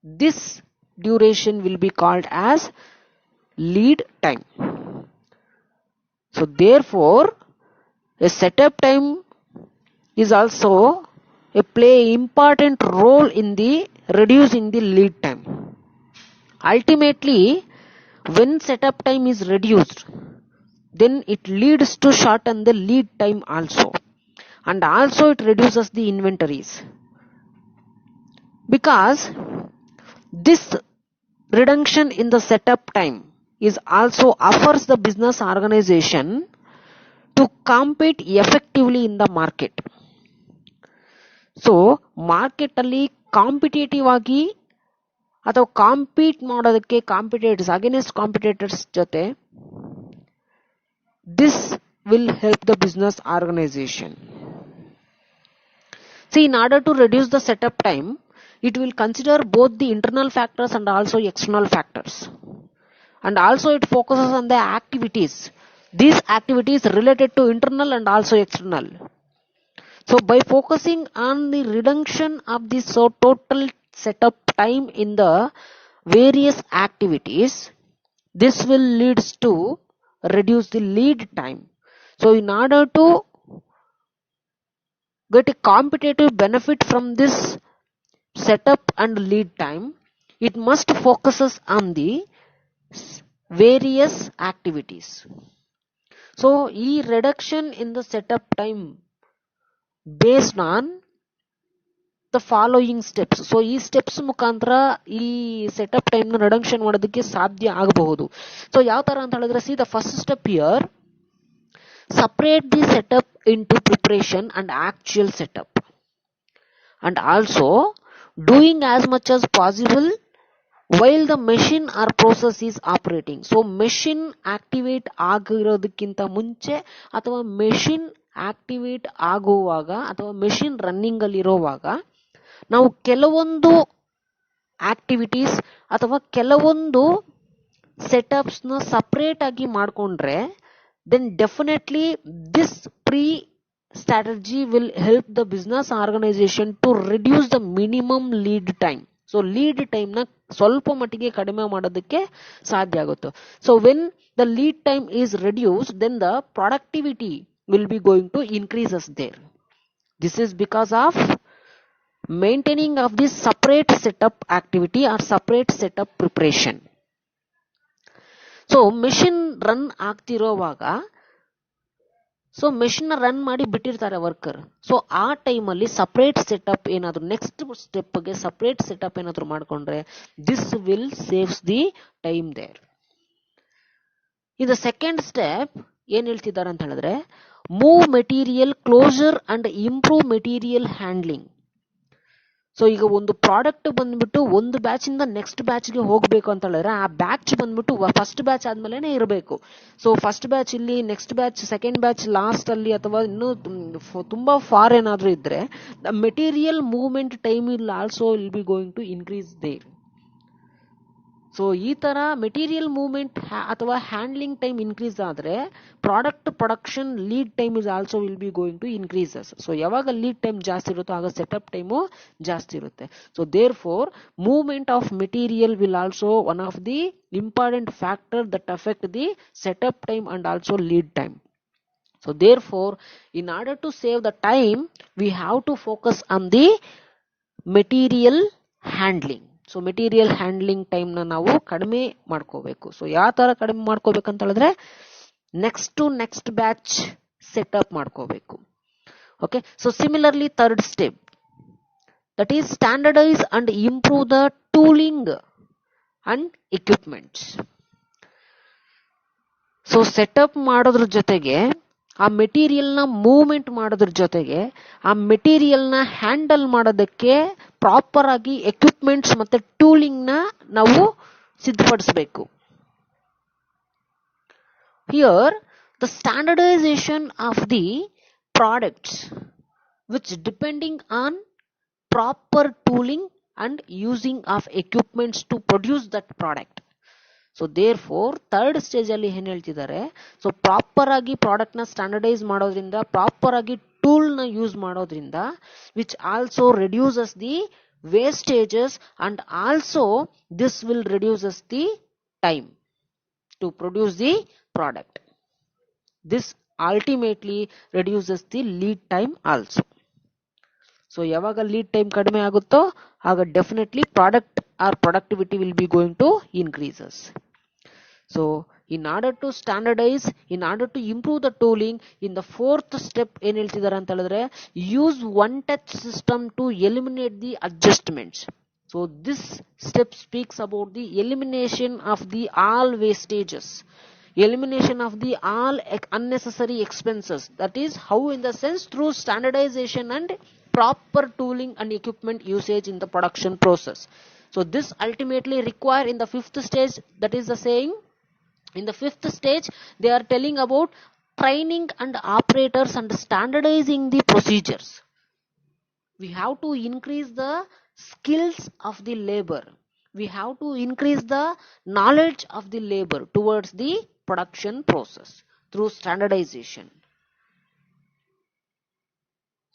This duration will be called as lead time. So therefore a setup time is also play important role in the reducing the lead time. Ultimately, when setup time is reduced, then it leads to shorten the lead time also, and also it reduces the inventories, because this reduction in the setup time is also offers the business organization to compete effectively in the market. So market ಅಲ್ಲಿ competitive ಆಗಿ ಅಥವಾ compete ಮಾಡೋದಕ್ಕೆ competitors against competitors ಜೊತೆ this will help the business organisation. See, in order to reduce the setup time, it will consider both the internal factors and also external factors, and also it focuses on the activities. These activities related to internal and also external. So by focusing on the reduction of the total setup time in the various activities, This will leads to reduce the lead time. So in order to get a competitive benefit from this setup and lead time, it must focuses on the various activities. So e reduction in the setup time based on the following steps. So ಈ steps ಮುಖಾಂತರ ಈ setup time ನ reduction ಮಾಡೋದಕ್ಕೆ ಸಾಧ್ಯ ಆಗಬಹುದು. So ಯಾವ ತರ ಅಂತ ಹೇಳಿದ್ರೆ, see the first step here, separate the setup into preparation and actual setup, and also doing as much as possible while the machine or process is operating. So machine activate ಆಗಿರೋದಕ್ಕಿಂತ ಮುಂಚೆ ಅಥವಾ machine activate ಆಗುವಾಗ ಅಥವಾ machine running ಅಲ್ಲಿ ಇರುವಾಗ ನಾವು ಕೆಲವೊಂದು activities ಅಥವಾ ಕೆಲವೊಂದು ಸೆಟಪ್ಸ್ ನ ಸಪರೇಟ್ ಆಗಿ ಮಾಡ್ಕೊಂಡ್ರೆ then definitely this strategy will help the business organization to reduce the minimum lead time. So lead time na ಸ್ವಲ್ಪ ಮಟ್ಟಿಗೆ ಕಡಿಮೆ ಮಾಡೋದಕ್ಕೆ ಸಾಧ್ಯ ಆಗುತ್ತೆ. So when the lead time is reduced, then the productivity will be going to increases there. This is because of maintaining of this separate setup activity or separate setup preparation. So machine run ಆಗ್ತಿರೋವಾಗ, so machine run ಮಾಡಿ ಬಿಟ್ಟಿರ್ತಾರೆ worker. So ಆ ಟೈಮಲ್ಲಿ separate setup ಏನಾದ್ರು next ಸ್ಟೆಪ್ಗೆ separate setup ಏನಾದ್ರು ಮಾಡ್ಕೊಂಡ್ರೆ this will saves the time there. ಇದು ಸೆಕೆಂಡ್ ಸ್ಟೆಪ್ ಏನ್ ಹೇಳ್ತಿದ್ದಾರೆ ಅಂತ ಹೇಳಿದ್ರೆ, move material closer and improve material handling. So ಈಗ ಒಂದು ಪ್ರಾಡಕ್ಟ್ ಬಂದ್ಬಿಟ್ಟು ಒಂದು ಬ್ಯಾಚ್ ಇಂದ ನೆಕ್ಸ್ಟ್ ಬ್ಯಾಚ್ಗೆ ಹೋಗ್ಬೇಕು ಅಂತ ಹೇಳಿದ್ರೆ ಆ ಬ್ಯಾಚ್ ಬಂದ್ಬಿಟ್ಟು ಫಸ್ಟ್ ಬ್ಯಾಚ್ ಆದ್ಮೇಲೆ ಇರಬೇಕು. ಸೊ ಫಸ್ಟ್ ಬ್ಯಾಚ್ ಇಲ್ಲಿ, next batch second batch last ಅಲ್ಲಿ, ಅಥವಾ ಇನ್ನು ತುಂಬಾ ಫಾರ್ ಏನಾದ್ರು ಇದ್ರೆ the material movement time will also will be going to increase there. So ಈ ತರ ಮೆಟೀರಿಯಲ್ ಮೂವ್ಮೆಂಟ್ ಅಥವಾ ಹ್ಯಾಂಡ್ಲಿಂಗ್ ಟೈಮ್ ಇನ್ಕ್ರೀಸ್ ಆದ್ರೆ product production lead time is also will be going to increases. So ಯಾವಾಗ lead time ಜಾಸ್ತಿ ಇರುತ್ತೋ ಆಗ setup time ಜಾಸ್ತಿ ಇರುತ್ತೆ. So therefore movement of material will also one of the important factor that affect the setup time and also lead time. So therefore, in order to save the time, we have to focus on the material handling. So material handling time ನ ನಾವು ಕಡಿಮೆ ಮಾಡ್ಕೋಬೇಕು. So ಯಾವ ತರ ಕಡಿಮೆ ಮಾಡ್ಕೋಬೇಕಂತ ಹೇಳಿದ್ರೆ next batch setup ಮಾಡ್ಕೋಬೇಕು. Okay, so similarly third step, that is standardise and improve the tooling and equipments. So setup ಮಾಡೋದ್ರ ಜೊತೆಗೆ ಆ ಮೆಟೀರಿಯಲ್ ನ ಮೂವ್ಮೆಂಟ್ ಮಾಡೋದ್ರ ಜೊತೆಗೆ ಆ ಮೆಟೀರಿಯಲ್ ನ ಹ್ಯಾಂಡಲ್ ಮಾಡೋದಕ್ಕೆ ಪ್ರಾಪರ್ ಆಗಿ ಎಕ್ವಿಪ್ಮೆಂಟ್ಸ್ ಮತ್ತೆ ಟೂಲಿಂಗ್ ನ ನಾವು ಸಿದ್ಧಪಡಿಸಬೇಕು. Here the standardisation of the products which depending on proper tooling and using of equipments to produce that product. So therefore third stage ಅಲ್ಲಿ ಏನ್ ಹೇಳ್ತಿದ್ದಾರೆ, ಸೊ ಪ್ರಾಪರ್ ಆಗಿ ಪ್ರಾಡಕ್ಟ್ ನ ಸ್ಟ್ಯಾಂಡರ್ಡೈಸ್ ಮಾಡೋದ್ರಿಂದ, ಪ್ರಾಪರ್ ಆಗಿ ಟೂಲ್ ನ ಯೂಸ್ ಮಾಡೋದ್ರಿಂದ, which also reduces the wastages and also this will reduces the time to produce the product. This ultimately reduces the lead time also. So ಯಾವಾಗ lead time ಕಡಿಮೆ ಆಗುತ್ತೋ ಆಗ definitely product or productivity will be going to increases. So in order to standardize, in order to improve the tooling, in the fourth step ಏನ್ ಹೇಳ್ತಿದ್ದಾರೆ ಅಂತ ಹೇಳಿದ್ರೆ, use one touch system to eliminate the adjustments. So this step speaks about the elimination of the all wastages, elimination of the all unnecessary expenses. That is how, in the sense, through standardization and proper tooling and equipment usage in the production process. So this ultimately require in the fifth stage, that is the saying, in the fifth stage they are telling about training and operators and standardizing the procedures. We have to increase the skills of the labor. We have to increase the knowledge of the labor towards the production process through standardization.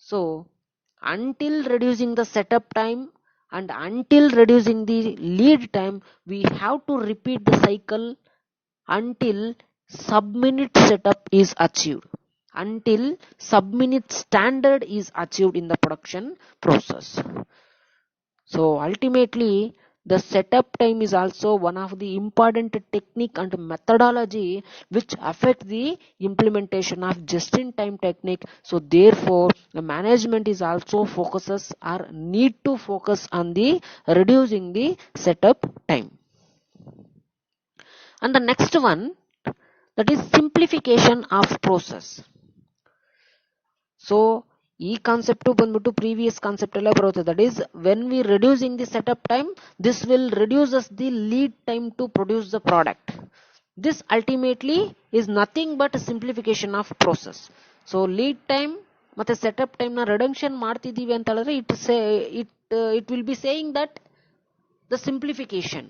So until reducing the setup time and until reducing the lead time, we have to repeat the cycle until sub-minute setup is achieved, until sub-minute standard is achieved in the production process. So ultimately, the setup time is also one of the important technique and methodology which affect the implementation of just-in-time technique. So therefore, the management is also focuses or need to focus on the reducing the setup time. And the next one, that is simplification of process. So ಈ concept ಬಂದ್ಬಿಟ್ಟು previous concept ಎಲ್ಲ ಬರುತ್ತೆ. That is when we reducing the setup time, this will reduces the lead time to produce the product. This ultimately is nothing but simplification of process. So lead time ಮತ್ತೆ setup time ನ reduction ಮಾಡ್ತಿದೀವಿ ಅಂತ ಹೇಳಿದ್ರೆ it will be saying that the simplification,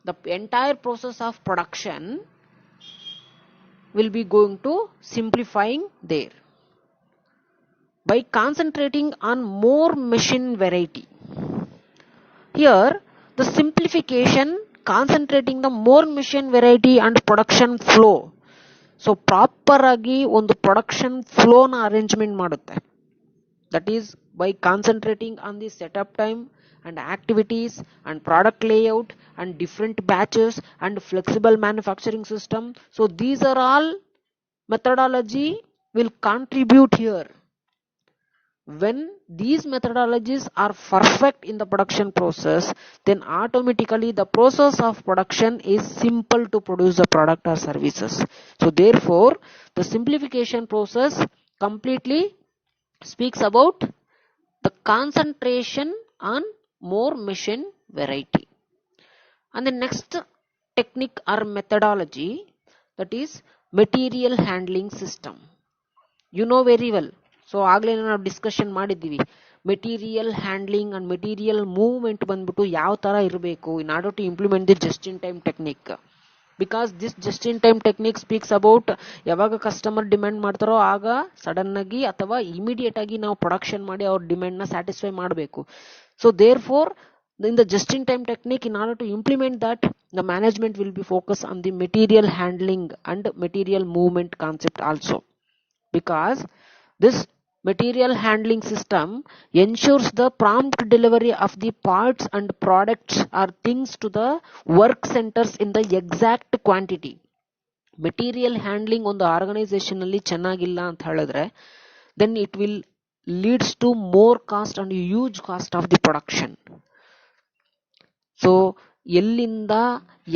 the entire process of production will be going to simplifying there by concentrating on more machine variety. Here the simplification concentrating the more machine variety and production flow. So proper agi ಒಂದು production flow na arrangement ಮಾಡುತ್ತೆ. That is by concentrating on the setup time and activities and product layout and different batches and flexible manufacturing system. So these are all methodology will contribute here. When these methodologies are perfect in the production process, then automatically the process of production is simple to produce the product or services. So therefore, the simplification process completely speaks about the concentration on more machine variety. And the next technique or methodology, that is material handling system. You know very well. So ಆಗ್ಲೇ ನಾವು discussion ಮಾಡಿದ್ದೀವಿ, material handling and material movement ಬಂದ್ಬಿಟ್ಟು ಯಾವ ತರ ಇರಬೇಕು in order to implement the just in time technique. Because this just in time technique speaks about ಯಾವಾಗ customer demand ಮಾಡ್ತಾರೋ ಆಗ ಸಡನ್ ಆಗಿ ಅಥವಾ ಇಮಿಡಿಯೇಟ್ ಆಗಿ ನಾವು ಪ್ರೊಡಕ್ಷನ್ ಮಾಡಿ ಅವ್ರ ಡಿಮ್ಯಾಂಡ್ ನ ಸ್ಯಾಟಿಸ್ಫೈ ಮಾಡಬೇಕು. So therefore in the just in time technique, in order to implement that, the management will be focused on the material handling and material movement concept also, because this material handling system ensures the prompt delivery of the parts and products or things to the work centers in the exact quantity. Material handling on the organization alli chennagilla anta ಹೇಳಿದ್ರೆ then it will leads to more cost and huge cost of the production. So ಎಲ್ಲಿಂದ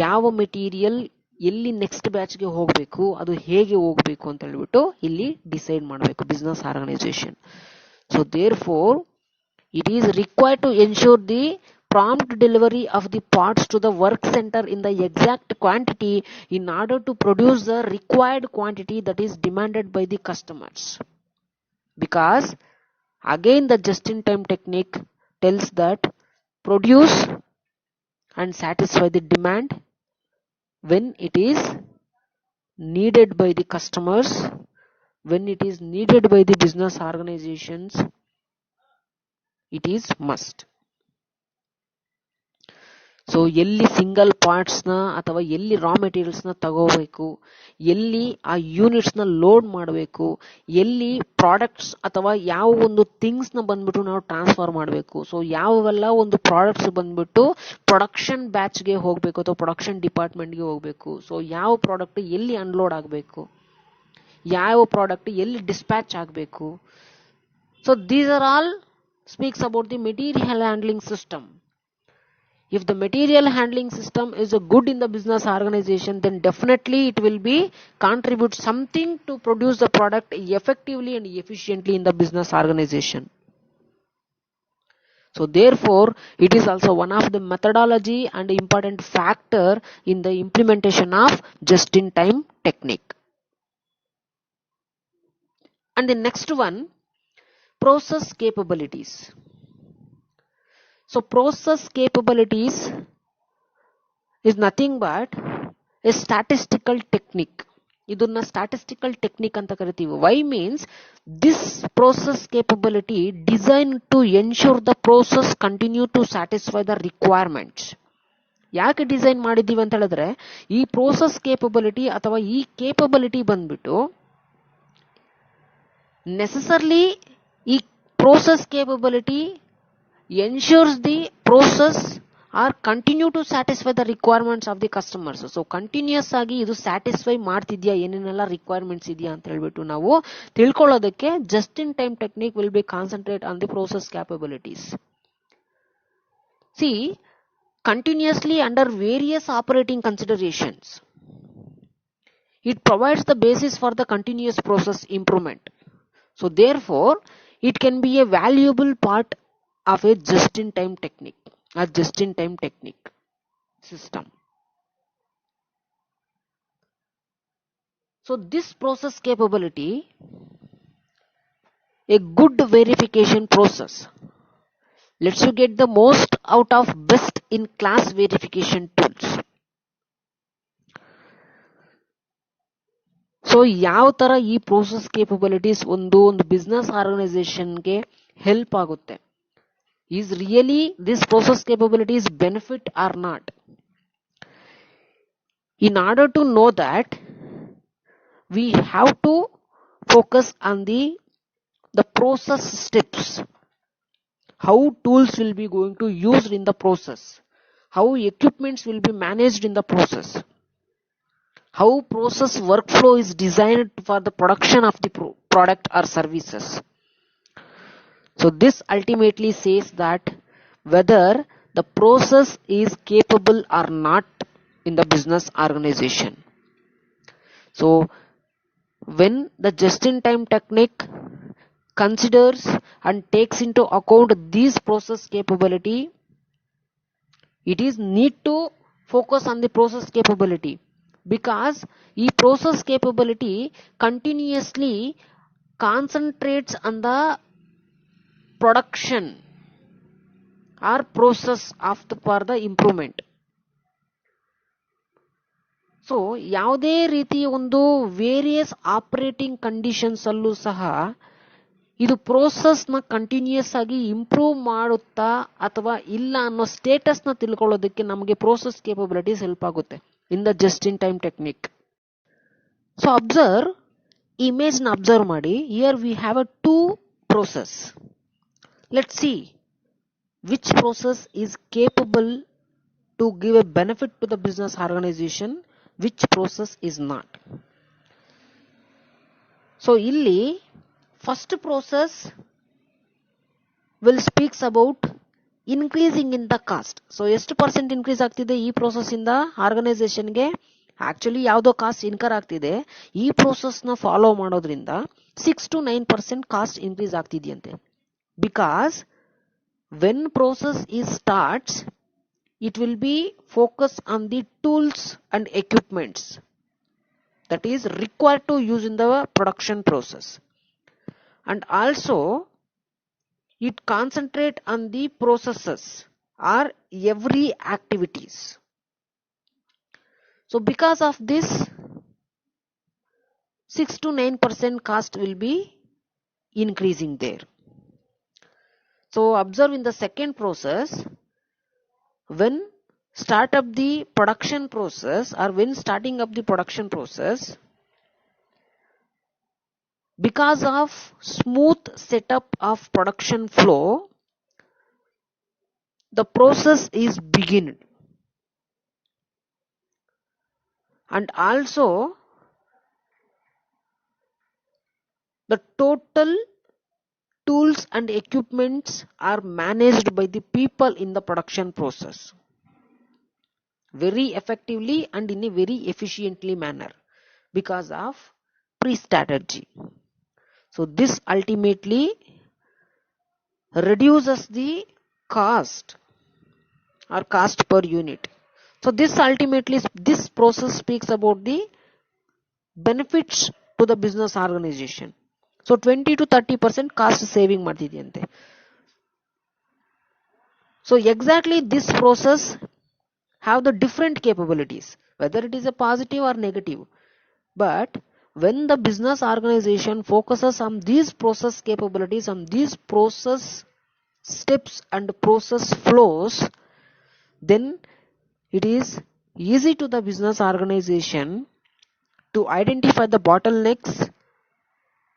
ಯಾವ material ಎಲ್ಲಿ next ಬ್ಯಾಚ್ಗೆ ಹೋಗಬೇಕು, ಅದು ಹೇಗೆ ಹೋಗಬೇಕು ಅಂತ ಹೇಳ್ಬಿಟ್ಟು ಇಲ್ಲಿ ಡಿಸೈಡ್ ಮಾಡಬೇಕು business organisation. So therefore it is required to ensure the prompt delivery of the parts to the work center in the exact quantity in order to produce the required quantity that is demanded by the customers. Because again the just in time technique tells that produce and satisfy the demand when it is needed by the customers, when it is needed by the business organizations, it is must. So ಎಲ್ಲಿ single parts ನ ಅಥವಾ ಎಲ್ಲಿ ರಾ materials ನ ತಗೋಬೇಕು, ಎಲ್ಲಿ ಆ units ನ load ಮಾಡಬೇಕು, ಎಲ್ಲಿ ಪ್ರಾಡಕ್ಟ್ಸ್ ಅಥವಾ ಯಾವ ಒಂದು ಥಿಂಗ್ಸ್ ನ ಬಂದ್ಬಿಟ್ಟು ನಾವು ಟ್ರಾನ್ಸ್ಫರ್ ಮಾಡಬೇಕು, ಸೊ ಯಾವೆಲ್ಲ ಒಂದು ಪ್ರಾಡಕ್ಟ್ಸ್ ಬಂದ್ಬಿಟ್ಟು ಪ್ರೊಡಕ್ಷನ್ ಬ್ಯಾಚ್ ಗೆ ಹೋಗ್ಬೇಕು ಅಥವಾ ಪ್ರೊಡಕ್ಷನ್ ಡಿಪಾರ್ಟ್ಮೆಂಟ್ ಗೆ ಹೋಗ್ಬೇಕು, ಸೊ ಯಾವ ಪ್ರಾಡಕ್ಟ್ ಎಲ್ಲಿ ಅನ್ಲೋಡ್ ಆಗಬೇಕು, ಯಾವ ಪ್ರಾಡಕ್ಟ್ ಎಲ್ಲಿ ಡಿಸ್ಪ್ಯಾಚ್ ಆಗಬೇಕು. So these are all speaks about the material handling system. If the material handling system is a good in the business organization, then definitely it will be contribute something to produce the product effectively and efficiently in the business organization. So therefore, it is also one of the methodology and important factor in the implementation of just-in-time technique. And the next one, process capabilities. So process capabilities is nothing but a statistical technique. ಇದನ್ನ statistical technique ಅಂತ ಕರಿತೀವಿ. Why means this process capability design to ensure the process continue to satisfy the requirements. ಯಾಕೆ design ಮಾಡಿದ್ದೀವಿ ಅಂತ ಹೇಳಿದ್ರೆ ಈ process capability ಅಥವಾ ಈ ಕೇಪಬಿಲಿಟಿ ಬಂದ್ಬಿಟ್ಟು necessarily ಈ process capability ensures the process or continue to satisfy the requirements of the customers. So continuous ಆಗಿ ಇದು satisfy ಮಾಡ್ತಿದ್ಯಾ ಏನೇನೆಲ್ಲ ರಿಕ್ವೈರ್ಮೆಂಟ್ಸ್ ಇದೆಯಾ ಅಂತ ಹೇಳ್ಬಿಟ್ಟು ನಾವು ತಿಳ್ಕೊಳ್ಳೋದಕ್ಕೆ just in time technique will be concentrate on the process capabilities. See, continuously under various operating considerations, it provides the basis for the continuous process improvement. So therefore, it can be a valuable part of a just-in-time technique, a just-in-time technique system. So this process capability, a good verification process, lets you get the most out of best-in-class verification tools. So ಯಾವ ತರ ಈ process capabilities ಒಂದು business ಆರ್ಗನೈಸೇಷನ್ಗೆ help ಆಗುತ್ತೆ, is really this process capabilities benefit or not? In order to know that we have to focus on the process steps, how tools will be going to used in the process, how equipments will be managed in the process, how process workflow is designed for the production of the product or services. So this ultimately says that whether the process is capable or not in the business organization. So when the just-in-time technique considers and takes into account these process capability, it is need to focus on the process capability, because e process capability continuously concentrates on the production or process of the for the improvement. So ಯಾವುದೇ ರೀತಿಯ ಒಂದು various operating conditions ಅಲ್ಲೂ ಸಹ ಇದು process ನ continuous ಆಗಿ improve ಮಾಡುತ್ತಾ ಅಥವಾ ಇಲ್ಲ ಅನ್ನೋ ಸ್ಟೇಟಸ್ ನ ತಿಳ್ಕೊಳ್ಳೋದಕ್ಕೆ ನಮಗೆ ಪ್ರೋಸೆಸ್ ಕೇಪಬಿಲಿಟೀಸ್ ಹೆಲ್ಪ್ ಆಗುತ್ತೆ in the just in time technique. So observe, image ನ ಅಬ್ಸರ್ವ್ ಮಾಡಿ. Here we have a two process. Let see which process is capable to give a benefit to the business organisation, which process is not. So illi first process will speaks about increasing in the cost. So ಎಷ್ಟು percent increase ಆಗ್ತಿದೆ ಈ process ಇಂದ ಆರ್ಗನೈಸೇಷನ್ಗೆ? Actually ಯಾವುದೋ cost incur ಆಗ್ತಿದೆ, ಈ process ನ follow ಮಾಡೋದ್ರಿಂದ 6 to 9% ಕಾಸ್ಟ್ ಇನ್ಕ್ರೀಸ್ ಆಗ್ತಿದೆಯಂತೆ. Because when process is starts, it will be focused on the tools and equipments that is required to use in the production process, and also it concentrate on the processes or every activities. So because of this 6 to 9% cost will be increasing there. So observe in the second process, when start up the production process or when starting up the production process, because of smooth setup of production flow, the process is beginning, and also the total tools and equipments are managed by the people in the production process very effectively and in a very efficiently manner because of pre-strategy. So this ultimately reduces the cost or cost per unit. So this ultimately, this process speaks about the benefits to the business organization. So 20 to 30% cost saving ಮಾಡ್ತಿದೆಯಂತೆ. So exactly this process have the different capabilities, whether it is a positive or negative. But when the business organization focuses on these process capabilities, on these process steps and process flows, then it is easy to the business organization to identify the bottlenecks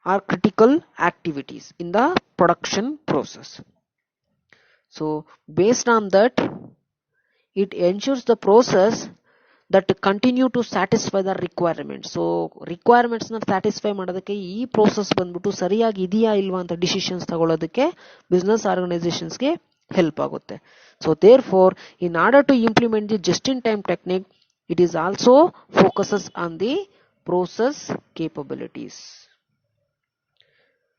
or critical activities in the production process. So based on that, it ensures the process that continue to satisfy the requirements. So requirements na satisfy ಮಾಡೋದಕ್ಕೆ ಈ process ಬಂದ್ಬಿಟ್ಟು ಸರಿಯಾಗಿ ಇದೆಯಾ ಇಲ್ವಾ ಅಂತ decisions ತಗೊಳ್ಳೋದಕ್ಕೆ business organizations ಗೆ help ಆಗುತ್ತೆ. So therefore, in order to implement the just in time technique, it is also focuses on the process capabilities.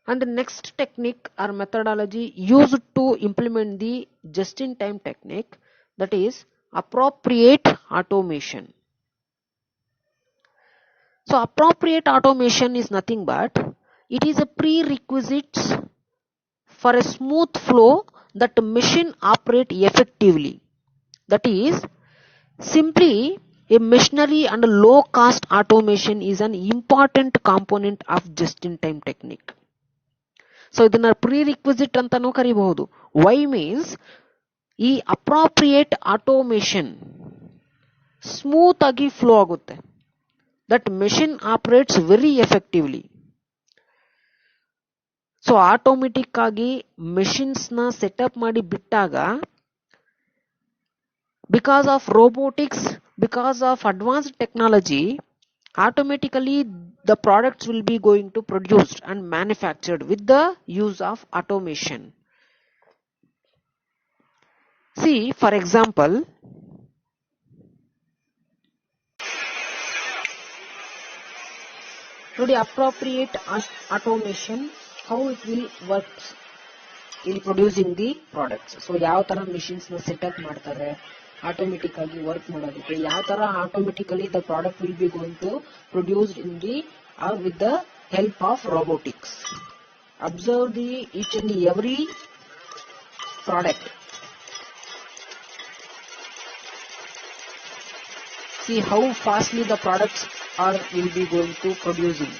And the next technique or methodology used to implement the just in time technique, that is appropriate automation. So appropriate automation is nothing but it is a prerequisite for a smooth flow that machine operate effectively. That is simply a machinery and low cost automation is an important component of just in time technique. So ಇದನ್ನ prerequisite ಅಂತಾನೂ ಕರಿಬಹುದು. Why means ಈ appropriate automation smooth ಆಗಿ flow ಆಗುತ್ತೆ. That machine operates very effectively. So automatic ಆಗಿ machines ನ setup ಮಾಡಿ ಬಿಟ್ಟಾಗ because of robotics, because of advanced technology, automatically the products will be going to produced and manufactured with the use of automation. See, for example, to the appropriate automation, how it will work in producing the products. So ಯಾವ ತರ machines ನ setup ಮಾಡ್ತಾರೆ automatic ಆಗಿ work ಮಾಡೋದಕ್ಕೆ, ಯಾವ ತರ automatically the product will be going to produced in the with the help of robotics. Observe the each and every product. See how fastly the products will be going to producing.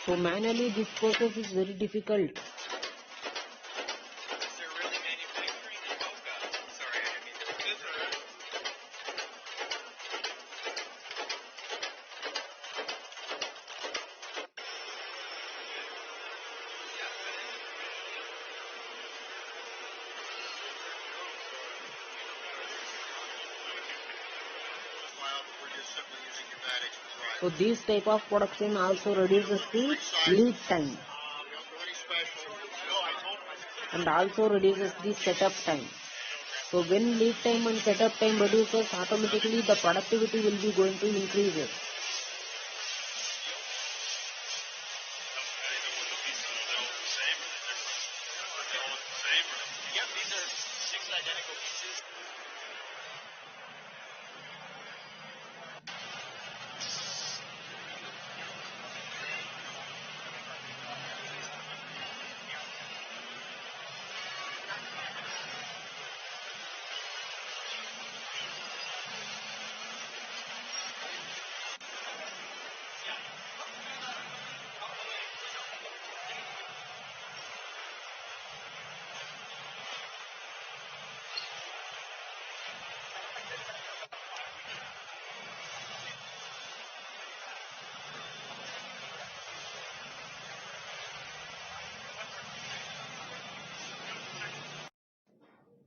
So manually this process is very difficult. So this type of production also reduces the lead time and also reduces the setup time. So when lead time and setup time reduces, automatically the productivity will be going to increase.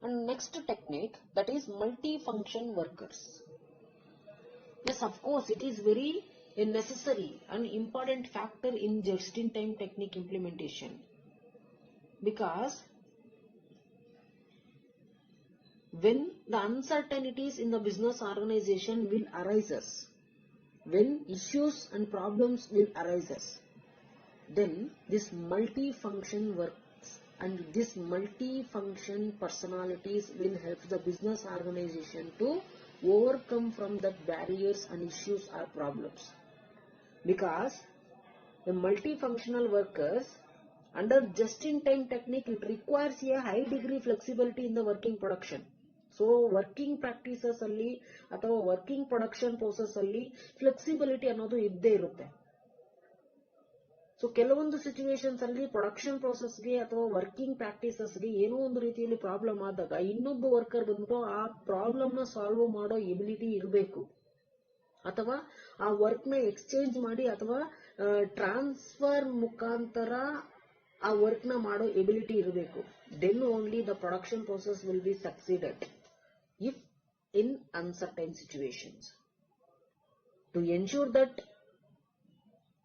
And next technique, that is multi-function workers. Yes, of course, it is very a necessary and important factor in just-in-time technique implementation, because when the uncertainties in the business organization will arise, when issues and problems will arise, then this multi-function works and this multi-function personalities will help the business organization to overcome from the barriers and issues or problems. Because the multifunctional workers under just-in-time technique, it requires a high degree flexibility in the working production. So working practices ಅಲ್ಲಿ ಅಥವಾ working production process ಅಲ್ಲಿ flexibility ಅನ್ನೋದು ಇದ್ದೇ ಇರುತ್ತೆ. So ಕೆಲವೊಂದು situations ಅಲ್ಲಿ production ಪ್ರೋಸೆಸ್ಗೆ ಅಥವಾ working ಪ್ರಾಕ್ಟೀಸಸ್ಗೆ ಏನೋ ಒಂದು ರೀತಿಯಲ್ಲಿ ಪ್ರಾಬ್ಲಮ್ ಆದಾಗ ಇನ್ನೊಬ್ಬ ವರ್ಕರ್ ಬಂದ್ಬಿಟ್ಟು ಆ ಪ್ರಾಬ್ಲಮ್ ನ ಸಾಲ್ವ್ ಮಾಡೋ ಎಬಿಲಿಟಿ ಇರಬೇಕು, ಅಥವಾ ಆ ವರ್ಕ್ ನ ಎಕ್ಸ್ಚೇಂಜ್ ಮಾಡಿ ಅಥವಾ ಟ್ರಾನ್ಸ್ಫರ್ ಮುಖಾಂತರ ಆ ವರ್ಕ್ ನ ಮಾಡೋ ಎಬಿಲಿಟಿ ಇರಬೇಕು. Then only the production process will be succeeded if in uncertain situations. To ensure that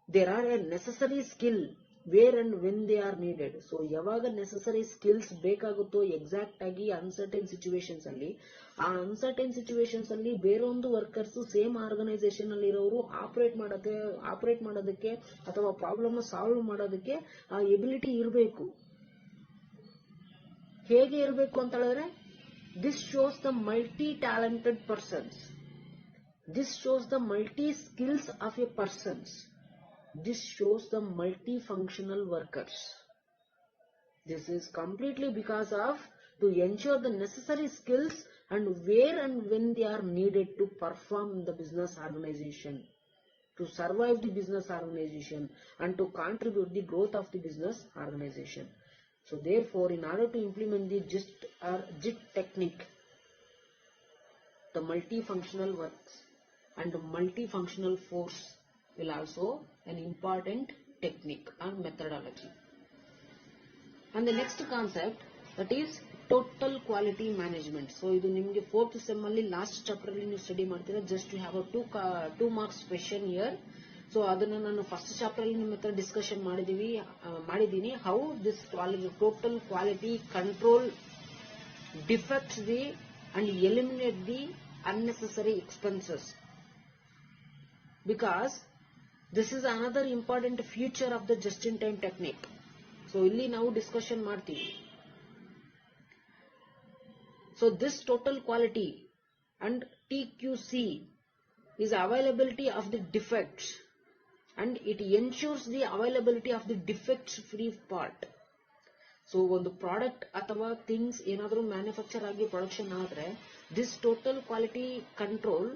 there are a necessary skill where and when they are needed. So ಯಾವಾಗ necessary skills ಬೇಕಾಗುತ್ತೋ exact ಆಗಿ uncertain situations ಅಲ್ಲಿ, ಆ uncertain situations ಅಲ್ಲಿ ಬೇರೊಂದು workers same organisation ಅಲ್ಲಿ ಇರೋರು operate ಮಾಡೋದಕ್ಕೆ ಅಥವಾ ಪ್ರಾಬ್ಲಮ್ ಸಾಲ್ವ್ ಮಾಡೋದಕ್ಕೆ ಆ ಎಬಿಲಿಟಿ ಇರಬೇಕು. ಹೇಗೆ ಇರಬೇಕು ಅಂತ ಹೇಳಿದ್ರೆ, this shows the multi-talented persons. This shows the multi-skills of a persons. This shows the multifunctional workers. This is completely because of to ensure the necessary skills and where and when they are needed to perform in the business organization, to survive the business organization and to contribute the growth of the business organization. So therefore, in order to implement the JIT technique, the multifunctional works and the multifunctional force will also an important technique or methodology. And the next concept, that is total quality management. So idu nimge 4th sem alli last chapter alli ನೀವು study ಮಾಡ್ತೀರಾ. just you have a 2 marks question here. So ಅದನ್ನು ನಾನು first chapter ಅಲ್ಲಿ ನಿಮ್ಮ ಹತ್ರ discussion ಮಾಡಿದ್ದೀನಿ. How this total quality control defects the and eliminate the unnecessary expenses, because this is another important future of the just in time technique. So ಇಲ್ಲಿ ನಾವು discussion ಮಾಡ್ತೀವಿ. So this total quality and TQC is availability of the defects, and it ensures the availability of the defects free part. So ಒಂದು product ಅಥವಾ things ಏನಾದರೂ manufacture ಆಗಿ production ಆದ್ರೆ, this total quality control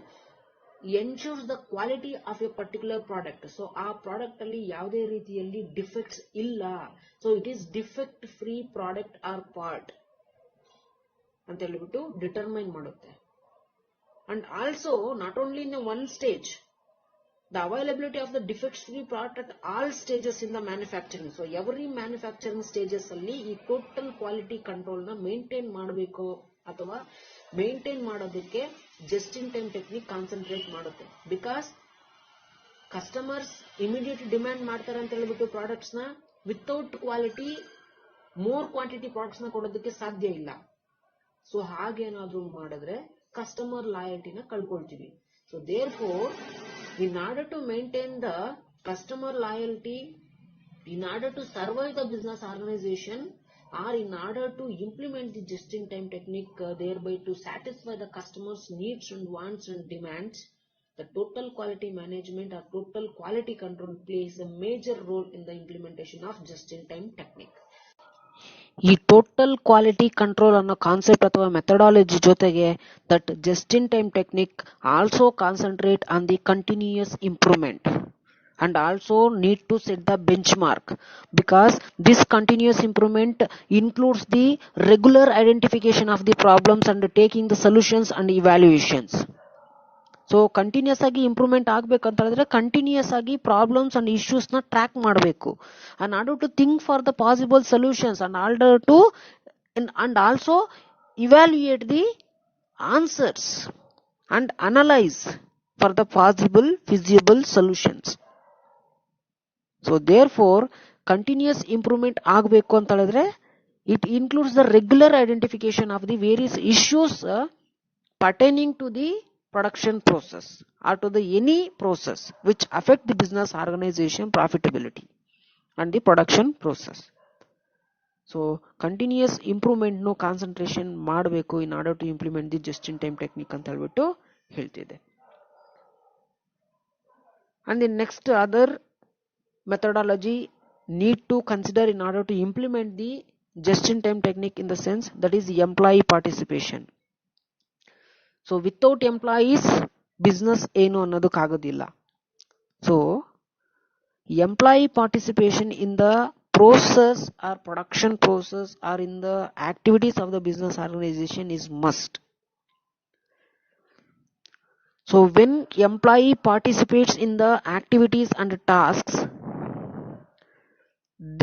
ensures the quality of A particular product. So ಆ product ಅಲ್ಲಿ ಯಾವುದೇ ರೀತಿಯಲ್ಲಿ defects ಇಲ್ಲ. So it is defect free product are part ಅಂತ ಹೇಳ್ಬಿಟ್ಟು ಡಿಟರ್ಮೈನ್ ಮಾಡುತ್ತೆ. And also not only in one stage, the availability of the defects free product at all stages in the manufacturing. So every manufacturing stages alli ee total quality control na maintain ಮಾಡಬೇಕು ಅಥವಾ maintain ಮಾಡೋದಕ್ಕೆ just in time technique concentrate ಮಾಡುತ್ತೆ. because customers immediate demand ಮಾಡ್ತಾರೆ ಅಂತ ಹೇಳ್ಬಿಟ್ಟು products ನ without quality more quantity products ನ ಕೊಡೋದಕ್ಕೆ ಸಾಧ್ಯ ಇಲ್ಲ. ಸೊ ಹಾಗೇನಾದ್ರೂ ಮಾಡಿದ್ರೆ customer loyalty na kalkoltivi. So therefore, in order to maintain the customer loyalty, in order to survive the business organization, or in order to implement the just in time technique, thereby to satisfy the customers needs and wants and demands, the total quality management or total quality control plays a major role in the implementation of just in time technique. ಈ total quality control ಅನ್ನೋ concept ಅಥವಾ methodology ಜೊತೆಗೆ that just in time technique also concentrate on the continuous improvement and also need to set the benchmark, because this continuous improvement includes the regular identification of the problems and taking the solutions and evaluations. So continuous ಆಗಿ improvement ಆಗ್ಬೇಕಂತ ಹೇಳಿದ್ರೆ continuous ಆಗಿ problems and issues ನ track ಮಾಡಬೇಕು, and order to think for the possible solutions and order to and also evaluate the answers and analyse for the possible feasible solutions. So therefore continuous improvement ಆಗಬೇಕು ಅಂತ ಹೇಳಿದ್ರೆ it includes the regular identification of the various issues pertaining to the production process or to the any process which affect the business organization profitability and the production process. So continuous improvement no concentration ಮಾಡಬೇಕು in order to implement the just in time technique ಅಂತ ಹೇಳ್ಬಿಟ್ಟು ಹೇಳ್ತಿದೆ. And the next other methodology need to consider in order to implement the just in time technique in the sense that is employee participation. So without employees business ಏನು ಅನ್ನೋದಕ್ಕಾಗೋದಿಲ್ಲ. So employee participation in the process or production process or in the activities of the business organization is must. So when employee participates in the activities and tasks,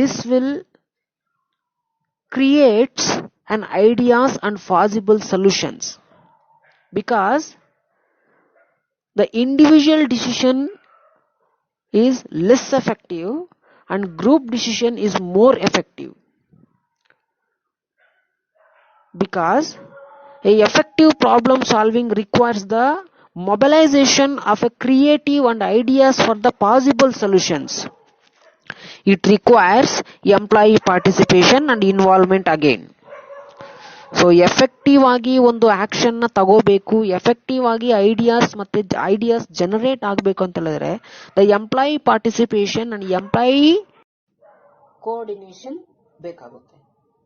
this will create an ideas and possible solutions, because the individual decision is less effective and group decision is more effective, because a effective problem solving requires the mobilization of a creative and ideas for the possible solutions. It requires employee participation and involvement again. So effective ಆಗಿ ಒಂದು action ನ ತಗೋಬೇಕು, effective ಆಗಿ ideas generate ಆಗಬೇಕು ಅಂತ ಹೇಳಿದ್ರೆ the employee participation and employee coordination ಬೇಕಾಗುತ್ತೆ.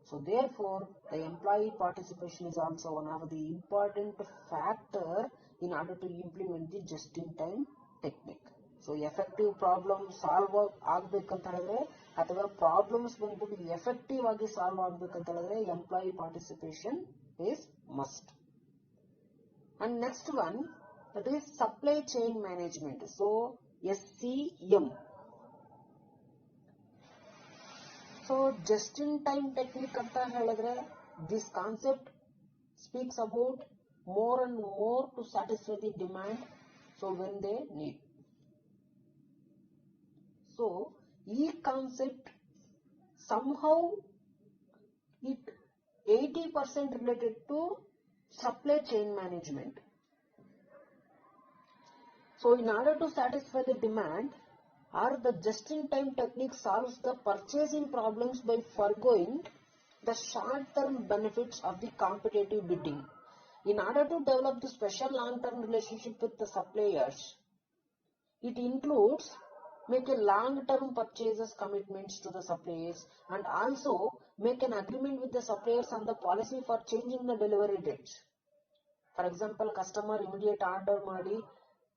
So therefore the employee participation is also one of the important factor in order to implement the just in time technique. So effective problem solve ಆಗ್ಬೇಕಂತ ಹೇಳಿದ್ರೆ ಅಥವಾ problems ಬಂದ್ಬಿಟ್ಟು effective ಆಗಿ solve ಆಗ್ಬೇಕಂತ ಹೇಳಿದ್ರೆ employee participation is must. And next one that is supply chain management. So SCM. So just in time technique ಅಂತ ಹೇಳಿದ್ರೆ this concept speaks about more and more to satisfy the demand, so when they need. So e concept somehow it 80% related to supply chain management. So in order to satisfy the demand, or the just in time technique solves the purchasing problems by foregoing the short term benefits of the competitive bidding. In order to develop the special long-term relationship with the suppliers, it includes make a long-term purchases commitments to the suppliers and also make an agreement with the suppliers on the policy for changing the delivery dates. For example, customer immediate order ಮಾಡಿ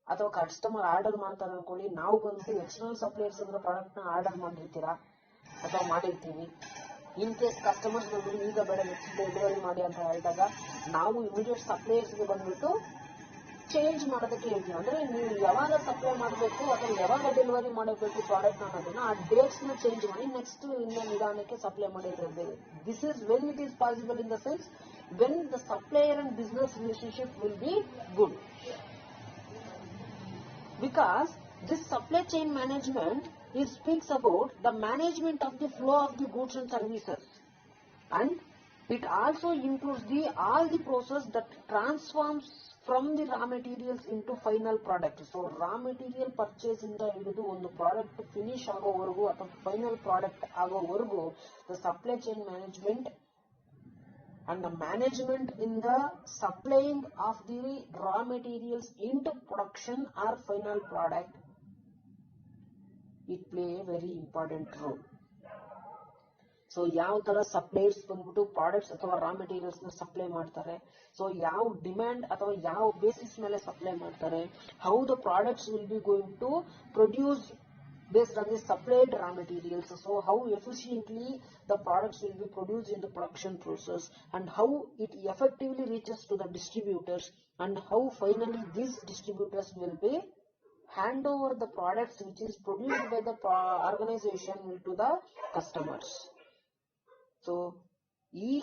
ಅಥವಾ customer order ಮಾಡ್ತಾರೆ ಅನ್ಕೊಳ್ಳಿ, ನಾವು ಬಂದು external suppliers ಇರೋ product ನ order ಮಾಡಿರ್ತೀರಾ ಅಥವಾ ಮಾಡಿರ್ತೀವಿ. ಇನ್ ಕೇಸ್ ಕಸ್ಟಮರ್ಸ್ ಬಂದ್ಬಿಟ್ಟು ಈಗ ಬೇಡ ನೆಕ್ಸ್ಟ್ ಡೆಲಿವರಿ ಮಾಡಿ ಅಂತ ಹೇಳಿದಾಗ ನಾವು ಇಮಿಡಿಯೇಟ್ ಸಪ್ಲೈಯರ್ಸ್ಗೆ ಬಂದ್ಬಿಟ್ಟು ಚೇಂಜ್ ಮಾಡೋದಕ್ಕೆ ಹೇಳ್ತೀವಿ. ಅಂದ್ರೆ ನೀವು ಯಾವಾಗ ಸಪ್ಲೈ ಮಾಡಬೇಕು ಅಥವಾ ಯಾವಾಗ ಡೆಲಿವರಿ ಮಾಡಬೇಕು ಪ್ರಾಡಕ್ಟ್ ಅನ್ನೋದನ್ನ ಆ ಡೇಟ್ಸ್ ನ ಚೇಂಜ್ ಮಾಡಿ ನೆಕ್ಸ್ಟ್ ಇನ್ನ ನಿಧಾನಕ್ಕೆ ಸಪ್ಲೈ ಮಾಡಿರ್ತೇವೆ. This is when it is possible in the sense when the supplier and business relationship will be good. Because this supply chain management it speaks about the management of the flow of the goods and services, and it also includes all the process that transforms from the raw materials into final product. So raw material purchase ಇಂದ ಹಿಡಿದು ಒಂದು product finish ಆಗೋವರೆಗೂ ಅಥವಾ final product ಆಗೋವರೆಗೂ the supply chain management and the management in the supplying of the raw materials into production or final product, it play a very important role. So ಯಾವ ತರ suppliers ಬಂದ್ಬಿಟ್ಟು products ಅಥವಾ raw materials ನ supply ಮಾಡ್ತಾರೆ, so ಯಾವ demand ಅಥವಾ ಯಾವ basis ಮೇಲೆ ಸಪ್ಲೈ ಮಾಡ್ತಾರೆ, how the products will be going to produce based on the supplied raw materials, so how efficiently the products will be produced in the production process and how it effectively reaches to the distributors and how finally these distributors will be hand over the products which is produced by the organization to the customers. So ಈ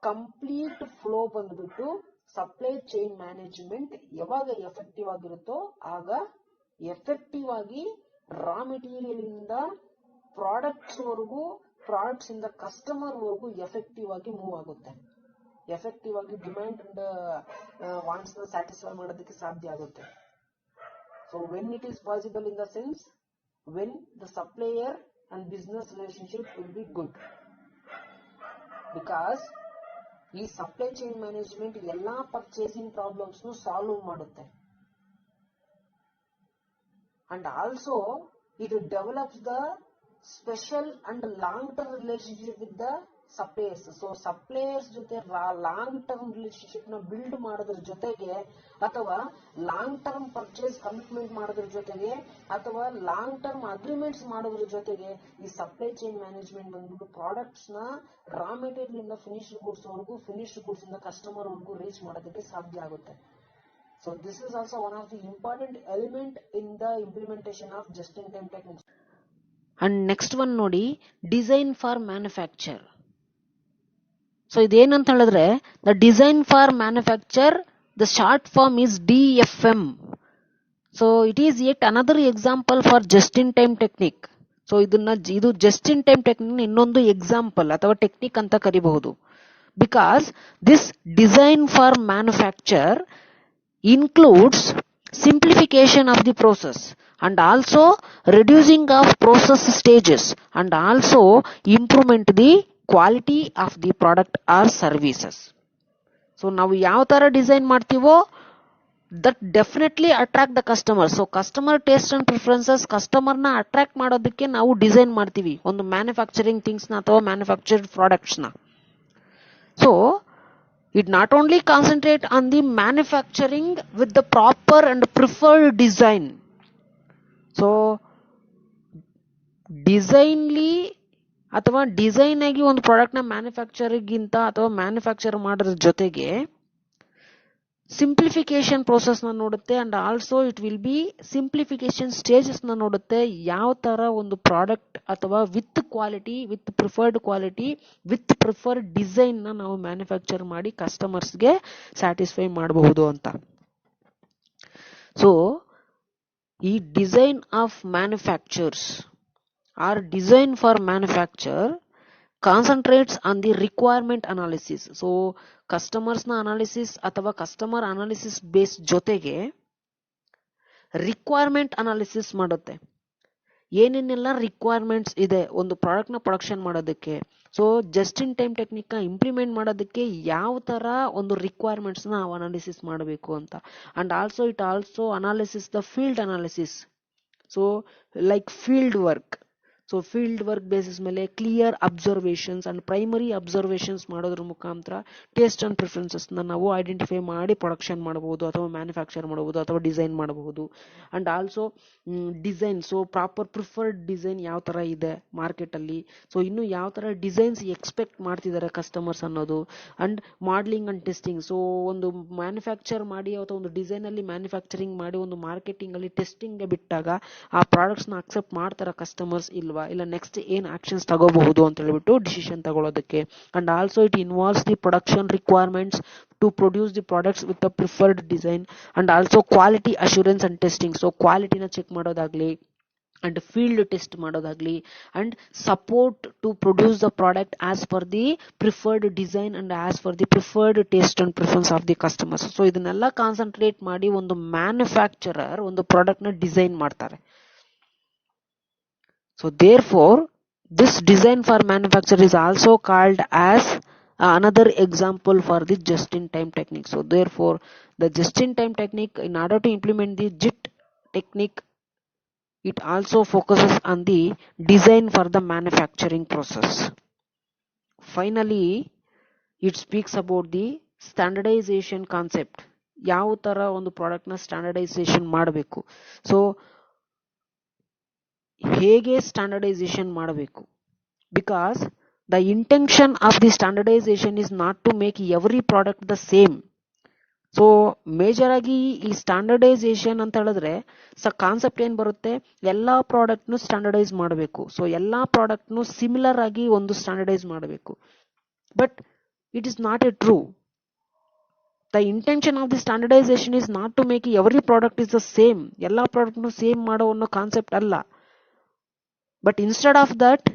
complete flow ಬಂದ್ಬಿಟ್ಟು supply chain management ಯಾವಾಗ effective ಆಗಿರುತ್ತೋ ಆಗ effective ಆಗಿ raw material ಇಂದ products ವರೆಗೂ, products ಇಂದ customer ವರೆಗೂ effective ಆಗಿ ಮೂವ್ ಆಗುತ್ತೆ. ಎಫೆಕ್ಟಿವ್ ಆಗಿ ಡಿಮ್ಯಾಂಡ್ ಅಂಡ್ ವಾಂಟ್ಸ್ ನ ಸ್ಯಾಟಿಸ್ಫೈ ಮಾಡೋದಕ್ಕೆ ಸಾಧ್ಯ ಆಗುತ್ತೆ. So when it is possible in the sense when the supplier and business relationship will be good. Because ಈ ಸಪ್ಲೈ ಚೈನ್ ಮ್ಯಾನೇಜ್ಮೆಂಟ್ ಎಲ್ಲಾ ಪರ್ಚೇಸಿಂಗ್ ಪ್ರಾಬ್ಲಮ್ಸ್ ಸಾಲ್ವ್ ಮಾಡುತ್ತೆ. And also it develops the special and long term relationship with the suppliers. So suppliers ಜೊತೆ long term relationship ನ build ಮಾಡೋದ್ರ ಜೊತೆಗೆ, ಅಥವಾ long term purchase commitment ಮಾಡೋದ್ರ ಜೊತೆಗೆ, ಅಥವಾ ಲಾಂಗ್ ಟರ್ಮ್ ಅಗ್ರಿಮೆಂಟ್ಸ್ ಮಾಡೋದ್ರ ಜೊತೆಗೆ ಈ ಸಪ್ಲೈ ಚೈನ್ ಮ್ಯಾನೇಜ್ಮೆಂಟ್ ಬಂದ್ಬಿಟ್ಟು ಪ್ರಾಡಕ್ಟ್ಸ್ ನ ರಾ ಮೆಟೀರಿಯಲ್ ಇಂದ ಫಿನಿಶ್ಡ್ ಗುಡ್ಸ್ ವರೆಗೂ, ಫಿನಿಶ್ಡ್ ಗುಡ್ಸ್ ಇಂದ ಕಸ್ಟಮರ್ ವರೆಗೂ ರೀಚ್ ಮಾಡೋದಕ್ಕೆ ಸಾಧ್ಯ ಆಗುತ್ತೆ. So this is also one of the important element in the implementation of just-in-time techniques. And next one ನೋಡಿ, ಡಿಸೈನ್ ಫಾರ್ ಮ್ಯಾನುಫ್ಯಾಕ್ಚರ್. ಸೊ ಇದೇನಂತ ಹೇಳಿದ್ರೆ, the design for manufacture, the short form is DFM. So it is yet another example for just in time technique. So ಇದು just in time technique ಇನ್ನೊಂದು example ಅಥವಾ technique ಅಂತ ಕರಿಬಹುದು. Because this design for manufacture includes simplification of the process and also reducing of process stages and also improvement the quality of the product or services. So ನಾವು ಯಾವ ತರ design ಮಾಡ್ತೀವೋ that definitely attract the customer. So customer taste and preferences, customer ನ attract ಮಾಡೋದಕ್ಕೆ ನಾವು design ಮಾಡ್ತೀವಿ ಒಂದು manufacturing things ನ ಅಥವಾ ಮ್ಯಾನುಫ್ಯಾಕ್ಚರ್ಡ್ ಪ್ರಾಡಕ್ಟ್ಸ್ ನ. So it not only concentrate on the manufacturing with the proper and preferred design. So ಡಿಸೈನ್ಲಿ ಅಥವಾ design ಆಗಿ ಒಂದು ಪ್ರಾಡಕ್ಟ್ ನ ಮ್ಯಾನುಫ್ಯಾಕ್ಚರಿಂಗಿಂತ ಅಥವಾ ಮ್ಯಾನುಫ್ಯಾಕ್ಚರ್ ಮಾಡೋದ್ರ ಜೊತೆಗೆ ಸಿಂಪ್ಲಿಫಿಕೇಶನ್ ಪ್ರೋಸೆಸ್ ನ ನೋಡುತ್ತೆ. And also it will be simplification stages ನ ನೋಡುತ್ತೆ. ಯಾವ ತರ ಒಂದು ಪ್ರಾಡಕ್ಟ್ ಅಥವಾ with quality, with preferred quality, with preferred design ನ ನಾವು ಮ್ಯಾನುಫ್ಯಾಕ್ಚರ್ ಮಾಡಿ ಕಸ್ಟಮರ್ಸ್ಗೆ ಸ್ಯಾಟಿಸ್ಫೈ ಮಾಡಬಹುದು ಅಂತ. ಸೊ ಈ design of manufacturers R design for manufacture concentrates on the requirement analysis. So customers ನ ಅನಾಲಿಸಿಸ್ ಅಥವಾ ಕಸ್ಟಮರ್ ಅನಾಲಿಸಿಸ್ ಬೇಸ್ ಜೊತೆಗೆ ರಿಕ್ವೈರ್ಮೆಂಟ್ ಅನಾಲಿಸಿಸ್ ಮಾಡುತ್ತೆ. ಏನೇನೆಲ್ಲ ರಿಕ್ವೈರ್ಮೆಂಟ್ಸ್ ಇದೆ ಒಂದು ಪ್ರಾಡಕ್ಟ್ ನ ಪ್ರೊಡಕ್ಷನ್ ಮಾಡೋದಕ್ಕೆ. So just in time technique ನ ಇಂಪ್ಲಿಮೆಂಟ್ ಮಾಡೋದಕ್ಕೆ ಯಾವ ತರ ಒಂದು ರಿಕ್ವೈರ್ಮೆಂಟ್ಸ್ ನ ನಾವು ಅನಾಲಿಸಿಸ್ ಮಾಡಬೇಕು ಅಂತ. And also it also analysis the field analysis. So like field work. So field work basis ಮೇಲೆ clear observations and primary observations ಮಾಡೋದ್ರ ಮುಖಾಂತರ ಟೇಸ್ಟ್ ಅಂಡ್ ಪ್ರಿಫರೆನ್ಸಸ್ ನಾವು ಐಡೆಂಟಿಫೈ ಮಾಡಿ ಪ್ರೊಡಕ್ಷನ್ ಮಾಡಬಹುದು ಅಥವಾ ಮ್ಯಾನುಫ್ಯಾಕ್ಚರ್ ಮಾಡಬಹುದು ಅಥವಾ ಡಿಸೈನ್ ಮಾಡಬಹುದು. And also design. So proper preferred design ಯಾವ ತರ ಇದೆ ಮಾರ್ಕೆಟ್ ಅಲ್ಲಿ, ಸೊ ಇನ್ನು ಯಾವ ತರ ಡಿಸೈನ್ಸ್ ಎಕ್ಸ್ಪೆಕ್ಟ್ ಮಾಡ್ತಿದ್ದಾರೆ ಕಸ್ಟಮರ್ಸ್ ಅನ್ನೋದು. And modelling and testing. So ಒಂದು ಮ್ಯಾನುಫ್ಯಾಕ್ಚರ್ ಮಾಡಿ ಅಥವಾ ಒಂದು ಡಿಸೈನ್ ಅಲ್ಲಿ ಮ್ಯಾನುಫ್ಯಾಕ್ಚರಿಂಗ್ ಮಾಡಿ ಒಂದು ಮಾರ್ಕೆಟಿಂಗ್ ಅಲ್ಲಿ ಟೆಸ್ಟಿಂಗ್ ಬಿಟ್ಟಾಗ ಆ ಪ್ರಾಡಕ್ಟ್ಸ್ ನ ಅಕ್ಸೆಪ್ಟ್ ಮಾಡ್ತಾರ ಕಸ್ಟಮರ್ಸ್ ಇಲ್ಲ ನೆಕ್ಸ್ಟ್ ಏನ್ ಆಕ್ಷನ್ಸ್ ತಗೋಬಹುದು ಅಂತ ಹೇಳ್ಬಿಟ್ಟು ಡಿಸಿಷನ್ ತಗೊಳ್ಳೋದಕ್ಕೆ. And also it involves the production requirements to produce the products with the preferred design. And also quality assurance and testing. So ಕ್ವಾಲಿಟಿನ ಚೆಕ್ ಮಾಡೋದಾಗ್ಲಿ ಅಂಡ್ ಫೀಲ್ಡ್ ಟೆಸ್ಟ್ ಮಾಡೋದಾಗ್ಲಿ and support to produce the product as per the preferred design and as per the preferred taste and preference of the customers. So ಇದನ್ನೆಲ್ಲ concentrate ಮಾಡಿ ಒಂದು manufacturer ಒಂದು product ನ design ಮಾಡ್ತಾರೆ. So therefore this design for manufacture is also called as another example for the just in time technique. So therefore the just in time technique, in order to implement the JIT technique, it also focuses on the design for the manufacturing process. Finally it speaks about the standardization concept. ಯಾವ ತರ ಒಂದು product ನ standardisation ಮಾಡಬೇಕು. So ಹೇಗೆ standardisation ಮಾಡಬೇಕು. Because the intention of the standardisation is not to make every product the same. So major ಆಗಿ ಈ standardisation ಅಂತ ಹೇಳಿದ್ರೆ ಕಾನ್ಸೆಪ್ಟ್ ಏನ್ ಬರುತ್ತೆ, ಎಲ್ಲಾ ಪ್ರಾಡಕ್ಟ್ ನು ಸ್ಟ್ಯಾಂಡರ್ಡೈಸ್ ಮಾಡಬೇಕು. ಸೊ ಎಲ್ಲಾ ಪ್ರಾಡಕ್ಟ್ ನು ಸಿಮಿಲರ್ ಆಗಿ ಒಂದು ಸ್ಟ್ಯಾಂಡರ್ಡೈಸ್ ಮಾಡಬೇಕು. But it is not A true. The intention of the standardization is not to make every product is the same. ಎಲ್ಲ ಪ್ರಾಡಕ್ಟ್ನು ಸೇಮ್ ಮಾಡೋ ಅನ್ನೋ ಕಾನ್ಸೆಪ್ಟ್ ಅಲ್ಲ. But instead of that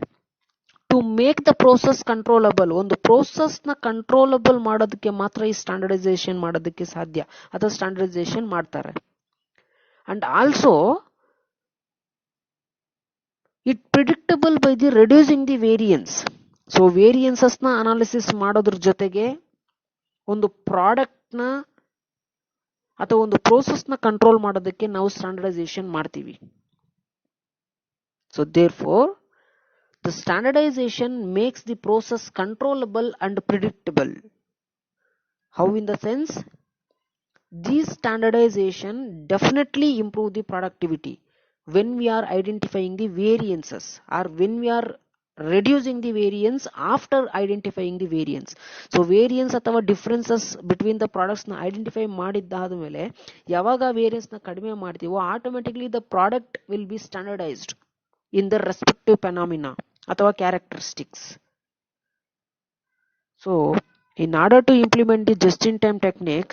to make the process controllable, ಒಂದು process ನ controllable ಮಾಡೋದಕ್ಕೆ ಮಾತ್ರ ಈ standardisation ಮಾಡೋದಕ್ಕೆ ಸಾಧ್ಯ, ಅಥವಾ ಸ್ಟ್ಯಾಂಡರ್ಡೈಸೇಷನ್ ಮಾಡ್ತಾರೆ. And also it predictable by the reducing the variance. So variances ನ ಅನಾಲಿಸಿಸ್ ಮಾಡೋದ್ರ ಜೊತೆಗೆ ಒಂದು ಪ್ರಾಡಕ್ಟ್ ನ ಅಥವಾ ಒಂದು ಪ್ರೋಸೆಸ್ ನ ಕಂಟ್ರೋಲ್ ಮಾಡೋದಕ್ಕೆ ನಾವು ಸ್ಟ್ಯಾಂಡರ್ಡೈಸೇಷನ್ ಮಾಡ್ತೀವಿ. So therefore the standardization makes the process controllable and predictable. How? In the sense, these standardization definitely improve the productivity when we are identifying the variances, or when we are reducing the variance after identifying the variance. So variance ಅಥವಾ differences between the products ನ identify ಮಾಡಿದ್ದಾದ ಮೇಲೆ ಯಾವಾಗ variance ನ ಕಡಿಮೆ ಮಾಡ್ತೀವೋ automatically the product will be standardized in the respective phenomena ಅಥವಾ characteristics. So in order to implement the just-in-time technique,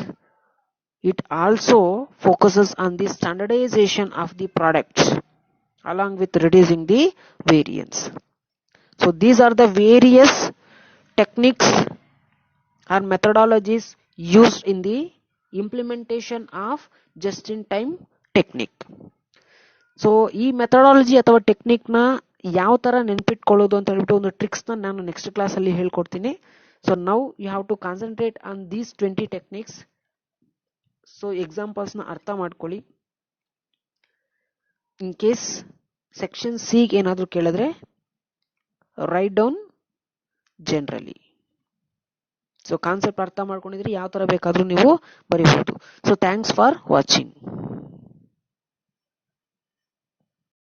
it also focuses on the standardization of the products along with reducing the variance. So these are the various techniques or methodologies used in the implementation of just-in-time technique. So ಈ methodology ಅಥವಾ technique ನ ಯಾವ ತರ ನೆನ್ಪಿಟ್ಕೊಳ್ಳೋದು ಅಂತ ಹೇಳ್ಬಿಟ್ಟು ಒಂದು tricks ನ ನಾನು ನೆಕ್ಸ್ಟ್ ಕ್ಲಾಸ್ ಅಲ್ಲಿ ಹೇಳ್ಕೊಡ್ತೀನಿ. So now you have to concentrate on these 20 techniques. So examples ನ ಅರ್ಥ ಮಾಡ್ಕೊಳ್ಳಿ. ಇನ್ ಕೇಸ್ ಸೆಕ್ಷನ್ ಸಿ ಏನಾದ್ರು ಕೇಳಿದ್ರೆ write down generally. So concept ಅರ್ಥ ಮಾಡ್ಕೊಂಡಿದ್ರೆ ಯಾವ ತರ ಬೇಕಾದ್ರೂ ನೀವು ಬರೀಬಹುದು. So thanks for watching.